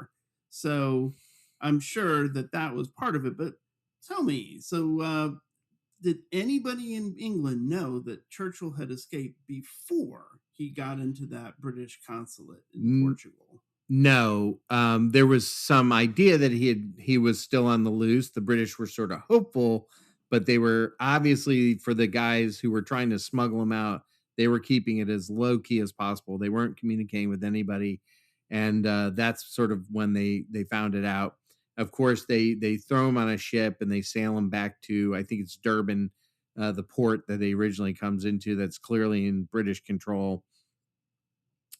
So I'm sure that was part of it. But tell me, so did anybody in England know that Churchill had escaped before he got into that British consulate in Portugal? No, there was some idea that he was still on the loose. The British were sort of hopeful, but they were obviously, for the guys who were trying to smuggle him out, they were keeping it as low key as possible. They weren't communicating with anybody, and that's sort of when they found it out. Of course, they throw him on a ship and they sail him back to, I think it's Durban, the port that he originally comes into. That's clearly in British control,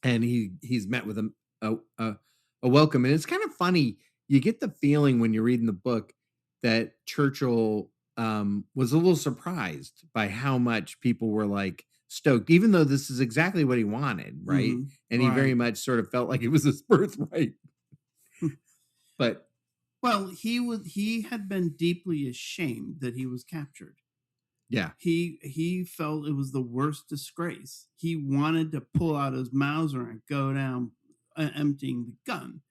and he's met with a welcome. And it's kind of funny. You get the feeling when you're reading the book that Churchill was a little surprised by how much people were stoked, even though this is exactly what he wanted, right? Mm-hmm. And he very much sort of felt like it was his birthright. But he had been deeply ashamed that he was captured. Yeah. He felt it was the worst disgrace. He wanted to pull out his Mauser and go down emptying the gun.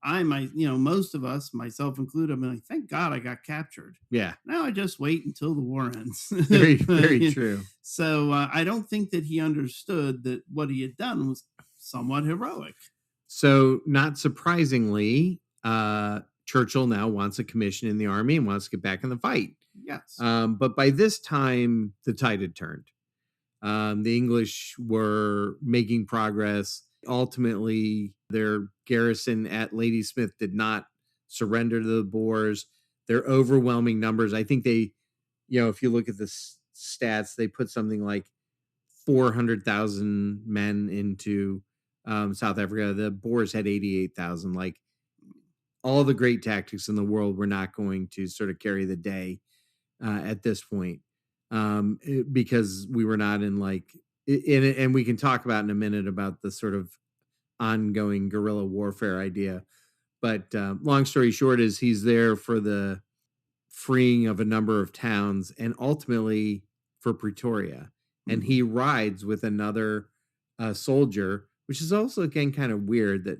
Most of us, myself included, I'm like, thank God I got captured. Yeah. Now I just wait until the war ends. Very, very true. So I don't think that he understood that what he had done was somewhat heroic. So not surprisingly, Churchill now wants a commission in the army and wants to get back in the fight. Yes. But by this time, the tide had turned. The English were making progress. Ultimately, their garrison at Ladysmith did not surrender to the Boers. Their overwhelming numbers, I think they, if you look at the stats, they put something like 400,000 men into South Africa. The Boers had 88,000. All the great tactics in the world were not going to sort of carry the day at this point, because we were not in and we can talk about in a minute about the sort of ongoing guerrilla warfare idea. But long story short is he's there for the freeing of a number of towns and ultimately for Pretoria. And he rides with another soldier, which is also, again, kind of weird that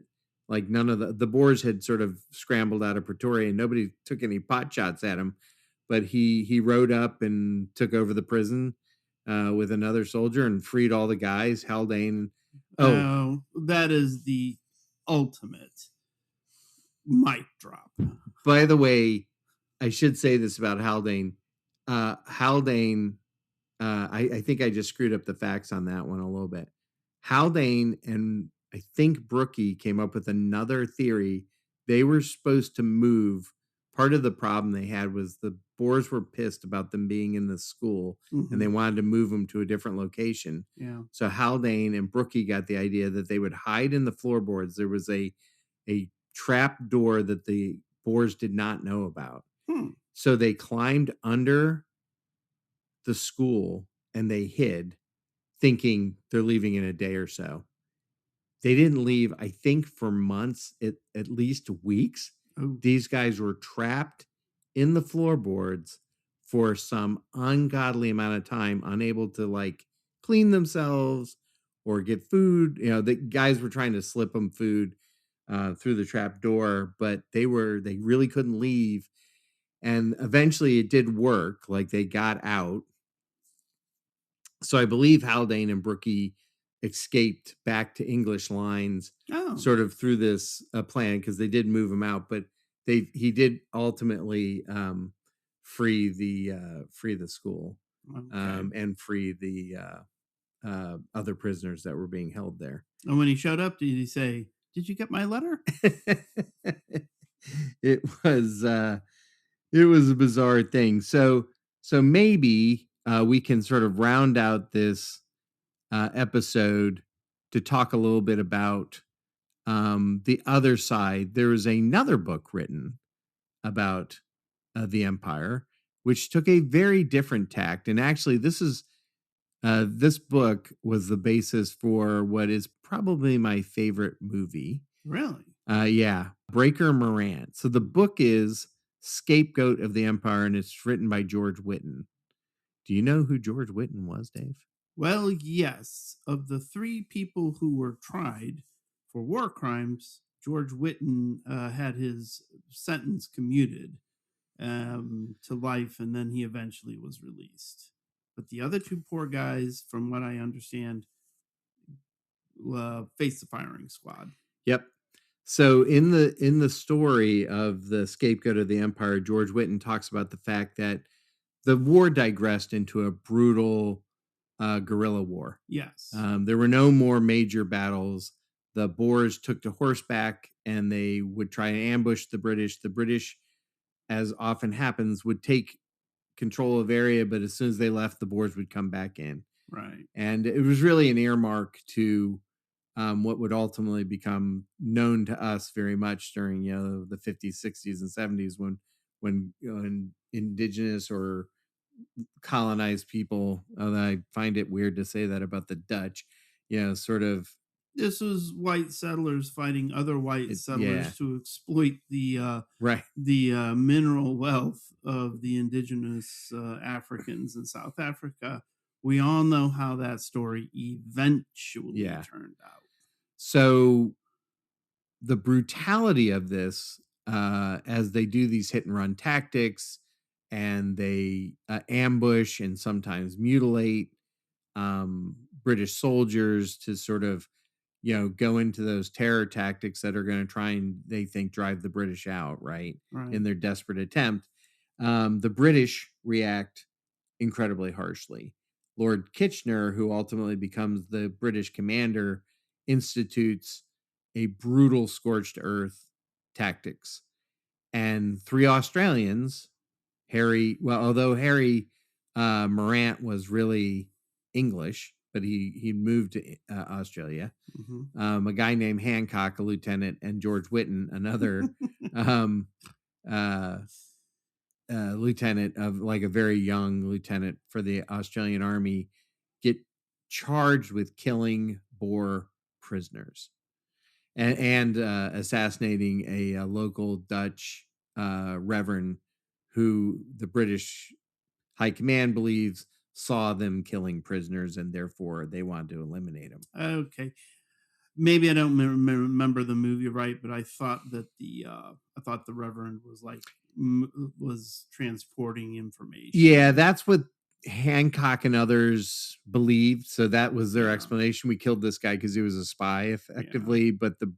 none of the Boers had sort of scrambled out of Pretoria and nobody took any pot shots at him. But he rode up and took over the prison with another soldier and freed all the guys. Haldane. Oh, that is the ultimate mic drop. By the way, I should say this about Haldane. Haldane, I think I just screwed up the facts on that one a little bit. Haldane and I think Brookie came up with another theory. They were supposed to move. Part of the problem they had was the Boers were pissed about them being in the school, and they wanted to move them to a different location. Yeah. So Haldane and Brookie got the idea that they would hide in the floorboards. There was a trap door that the Boers did not know about. So they climbed under the school and they hid, thinking they're leaving in a day or so. They didn't leave, I think, for months, at least weeks. Oh. These guys were trapped in the floorboards for some ungodly amount of time, unable to like clean themselves or get food. You know, the guys were trying to slip them food through the trap door, but they really couldn't leave. And eventually it did work. Like they got out. So I believe Haldane and Brookie escaped back to English lines sort of through this plan, because they did move him out, but he did ultimately free the school and free the other prisoners that were being held there. And when he showed up, did he say, "Did you get my letter?" It was a bizarre thing. So maybe we can sort of round out this episode to talk a little bit about the other side. There was another book written about the Empire, which took a very different tact. And actually, this book was the basis for what is probably my favorite movie. Really? Yeah, Breaker Morant. So the book is Scapegoat of the Empire, and it's written by George Witton. Do you know who George Witton was, Dave? Well, yes. Of the 3 people who were tried for war crimes, George Witton had his sentence commuted to life, and then he eventually was released. But the other 2 poor guys, from what I understand, faced the firing squad. Yep. So in the story of the Scapegoat of the Empire, George Witton talks about the fact that the war digressed into a brutal guerrilla war. Yes. There were no more major battles. The Boers took to horseback and they would try and ambush the British. The British, as often happens, would take control of area, but as soon as they left, the Boers would come back in. Right. And it was really an earmark to what would ultimately become known to us very much during the 50s, 60s, and 70s when indigenous or colonized people. I find it weird to say that about the Dutch. Sort of. This was white settlers fighting other white settlers to exploit the mineral wealth of the indigenous Africans in South Africa. We all know how that story eventually turned out. So the brutality of this, as they do these hit and run tactics, and they ambush and sometimes mutilate British soldiers to sort of, go into those terror tactics that are going to try and, they think, drive the British out, right? In their desperate attempt. The British react incredibly harshly. Lord Kitchener, who ultimately becomes the British commander, institutes a brutal scorched earth tactics. And 3 Australians, although Harry Morant was really English, but he moved to Australia. Mm-hmm. A guy named Hancock, a lieutenant, and George Witton, another lieutenant, of like a very young lieutenant for the Australian Army, get charged with killing Boer prisoners and assassinating a local Dutch reverend who the British High Command believes saw them killing prisoners, and therefore they wanted to eliminate them. Okay. Maybe I don't remember the movie right, but I thought that the Reverend was was transporting information. Yeah, that's what Hancock and others believed. So that was their explanation. We killed this guy because he was a spy, effectively. But the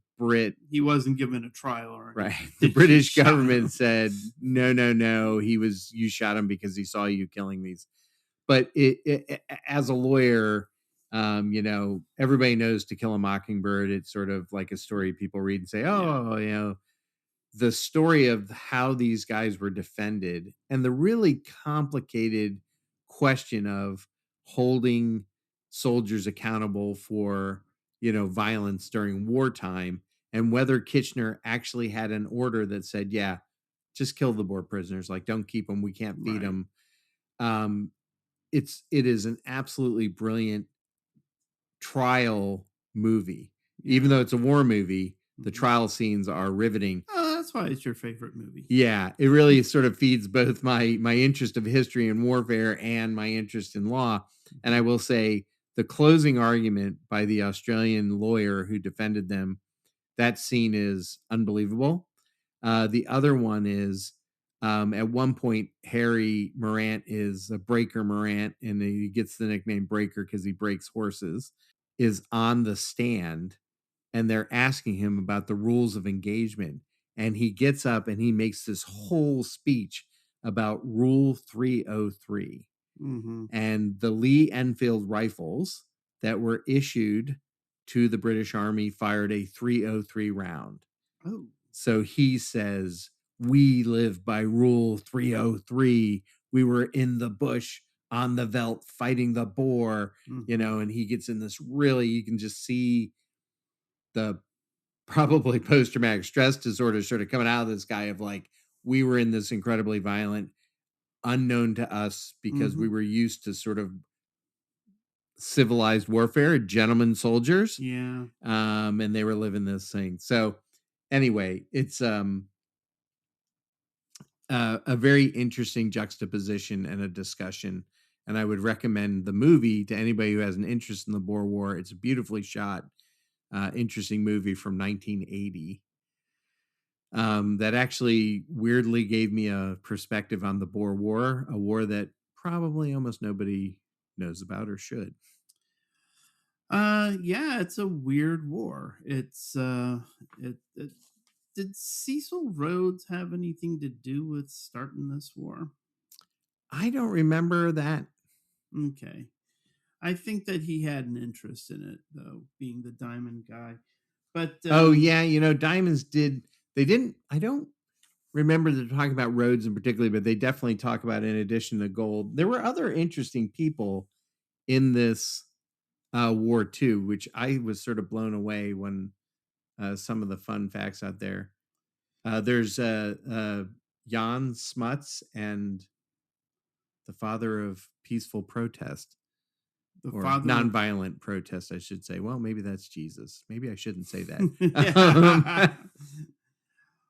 he wasn't given a trial or anything. Right. The British government said, no, you shot him because he saw you killing these. But it as a lawyer, everybody knows To Kill a Mockingbird. It's sort of like a story people read and say, the story of how these guys were defended and the really complicated question of holding soldiers accountable for, violence during wartime, and whether Kitchener actually had an order that said, just kill the Boer prisoners. Like, don't keep them. We can't feed them. It is an absolutely brilliant trial movie. Even though it's a war movie, the trial scenes are riveting. that's why it's your favorite movie. Yeah, it really sort of feeds both my interest of history and warfare and my interest in law. And I will say the closing argument by the Australian lawyer who defended them, that scene is unbelievable. The other one is at one point, Harry Morant is a breaker Morant, and he gets the nickname Breaker because he breaks horses, is on the stand, and they're asking him about the rules of engagement. And he gets up and he makes this whole speech about Rule 303 and the Lee Enfield rifles that were issued to the British Army fired a 303 round. Oh. So he says, we live by Rule 303. We were in the bush on the veldt fighting the Boer, and he gets in this really, you can just see the probably post-traumatic stress disorder sort of coming out of this guy of like, we were in this incredibly violent, unknown to us because we were used to sort of civilized warfare, gentlemen soldiers. Yeah. And they were living this thing. So anyway, it's a very interesting juxtaposition and a discussion. And I would recommend the movie to anybody who has an interest in the Boer War. It's a beautifully shot, interesting movie from 1980 that actually weirdly gave me a perspective on the Boer War, a war that probably almost nobody knows about or should. Yeah, it's a weird war. It's did Cecil Rhodes have anything to do with starting this war? I don't remember that. Okay. I think that he had an interest in it, though, being the diamond guy. But oh yeah, diamonds did. They didn't. I don't remember them talking about Rhodes in particular, but they definitely talk about in addition to gold, there were other interesting people in this war too, which I was sort of blown away when some of the fun facts out there. There's Jan Smuts and the father of peaceful protest. Or nonviolent protest, I should say. Well, maybe that's Jesus. Maybe I shouldn't say that.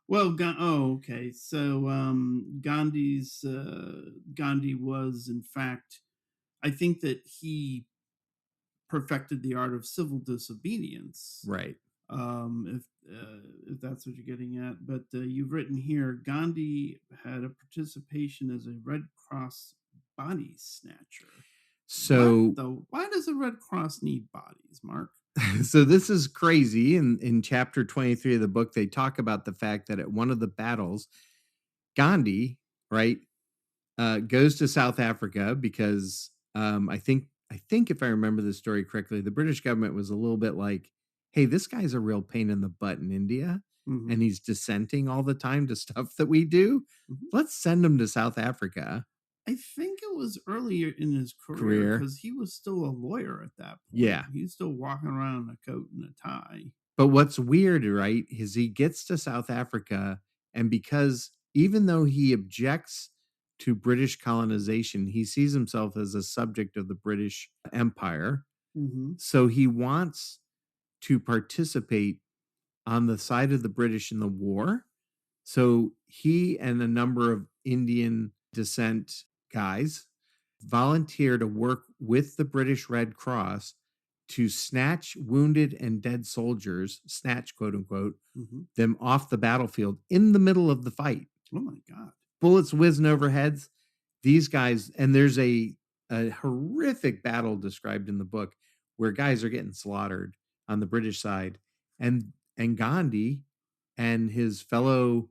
Well, okay. So Gandhi was, in fact, I think that he perfected the art of civil disobedience. Right. If that's what you're getting at. But you've written here, Gandhi had a participation as a Red Cross body snatcher. So why does the Red Cross need bodies, Mark? So this is crazy. In chapter 23 of the book, they talk about the fact that at one of the battles, Gandhi, right, goes to South Africa because I think if I remember the story correctly, the British government was a little bit like, hey, this guy's a real pain in the butt in India, and he's dissenting all the time to stuff that we do. Let's send him to South Africa. I think it was earlier in his career because he was still a lawyer at that point. Yeah. He's still walking around in a coat and a tie. But what's weird, right, is he gets to South Africa, and because even though he objects to British colonization, he sees himself as a subject of the British Empire. So he wants to participate on the side of the British in the war. So he and a number of Indian descent guys volunteer to work with the British Red Cross to snatch wounded and dead soldiers, snatch, quote unquote, them off the battlefield in the middle of the fight. Oh my God. Bullets whizzing overheads. These guys, and there's a horrific battle described in the book where guys are getting slaughtered on the British side. And Gandhi and his fellow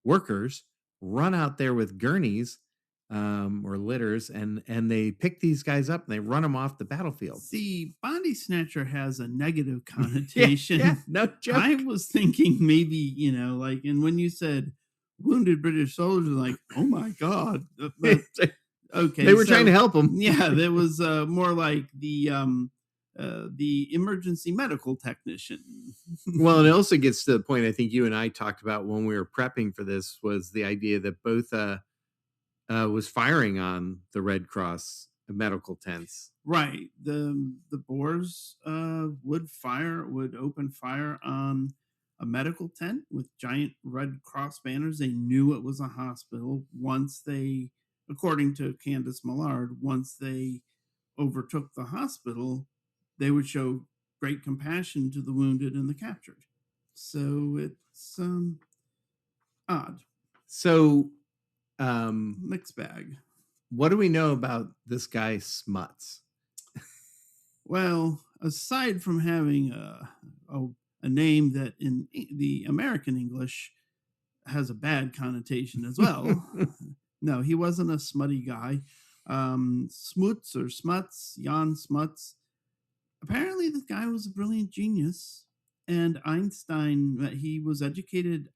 workers run out there with gurneys or litters, and they pick these guys up and they run them off the battlefield. See, body snatcher has a negative connotation. Yeah, no joke. I was thinking maybe, like, and when you said wounded British soldiers, like, oh my God. Okay. They were trying to help them. Yeah, there was more like the emergency medical technician. Well, and it also gets to the point I think you and I talked about when we were prepping for this, was the idea that Botha was firing on the Red Cross medical tents. Right. The Boers would open fire on a medical tent with giant Red Cross banners. They knew it was a hospital. Once they, according to Candace Millard, once they overtook the hospital, they would show great compassion to the wounded and the captured. So it's odd. So, Mixed bag. what do we know about this guy Smuts? Well, aside from having a name that in the American English has a bad connotation as well, no, he wasn't a smutty guy. Smuts or Smuts, Jan Smuts. Apparently, this guy was a brilliant genius. And Einstein, he was educated,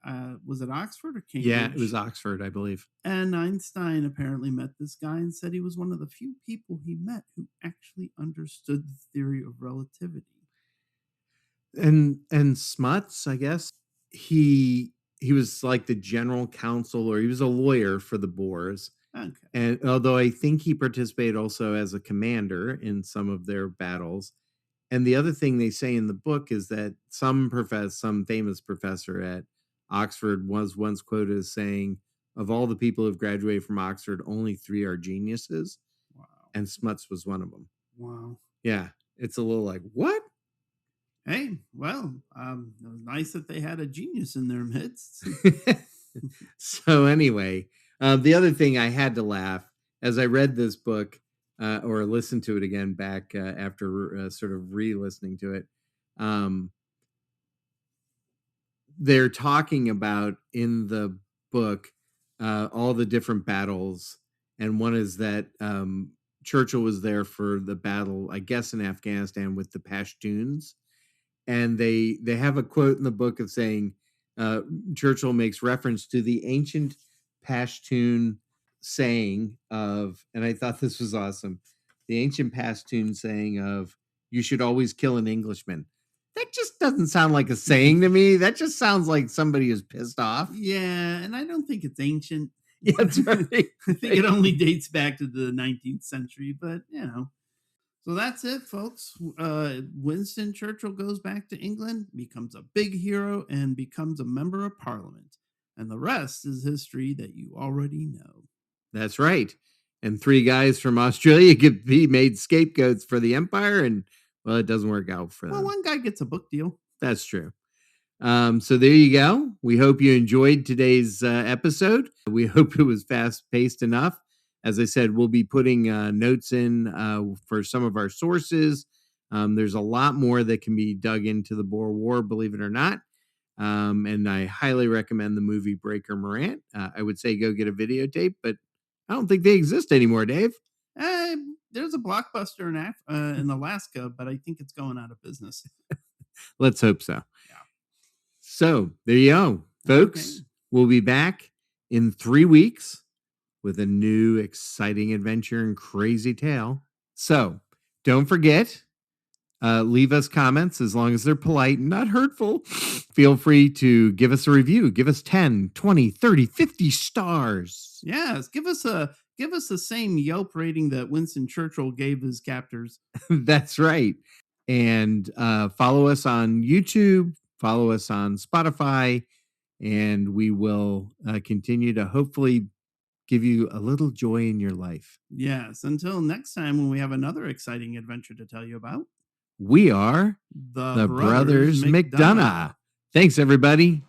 was it Oxford or Cambridge? Yeah, it was Oxford, I believe. And Einstein apparently met this guy and said he was one of the few people he met who actually understood the theory of relativity. And Smuts, I guess, he was like the general counsel, or he was a lawyer for the Boers. Okay. And although I think he participated also as a commander in some of their battles. And the other thing they say in the book is that some famous professor at Oxford was once quoted as saying, of all the people who've graduated from Oxford, only 3 are geniuses. Wow. And Smuts was one of them. Wow. Yeah. It's a little like, what? Hey, well, it was nice that they had a genius in their midst. So anyway, the other thing I had to laugh as I read this book, or listened to it again back after sort of re-listening to it. They're talking about in the book all the different battles, and one is that Churchill was there for the battle, I guess, in Afghanistan with the Pashtuns, and they have a quote in the book of saying Churchill makes reference to the ancient Pashtun saying of, and I thought this was awesome, the ancient Pashtun saying of, you should always kill an Englishman. That just doesn't sound like a saying to me. That just sounds like somebody is pissed off. Yeah, and I don't think it's ancient. Yeah, that's right. I think it only dates back to the 19th century, but So that's it, folks. Winston Churchill goes back to England, becomes a big hero, and becomes a member of Parliament. And the rest is history that you already know. That's right. And 3 guys from Australia could be made scapegoats for the empire, and, well, it doesn't work out for them. Well, one guy gets a book deal. That's true. So there you go. We hope you enjoyed today's episode. We hope it was fast-paced enough. As I said, we'll be putting notes in for some of our sources. There's a lot more that can be dug into the Boer War, believe it or not. And I highly recommend the movie Breaker Morant. I would say go get a videotape, but I don't think they exist anymore, Dave. There's a Blockbuster in Alaska, but I think it's going out of business. Let's hope so. Yeah. So there you go, folks. Okay. We'll be back in 3 weeks with a new exciting adventure and crazy tale. So don't forget, leave us comments as long as they're polite and not hurtful. Feel free to give us a review. Give us 10, 20, 30, 50 stars. Yes, give us the same Yelp rating that Winston Churchill gave his captors. That's right. And follow us on YouTube, follow us on Spotify, and we will continue to hopefully give you a little joy in your life. Yes, until next time when we have another exciting adventure to tell you about. We are the Brothers McDonough. Thanks, everybody.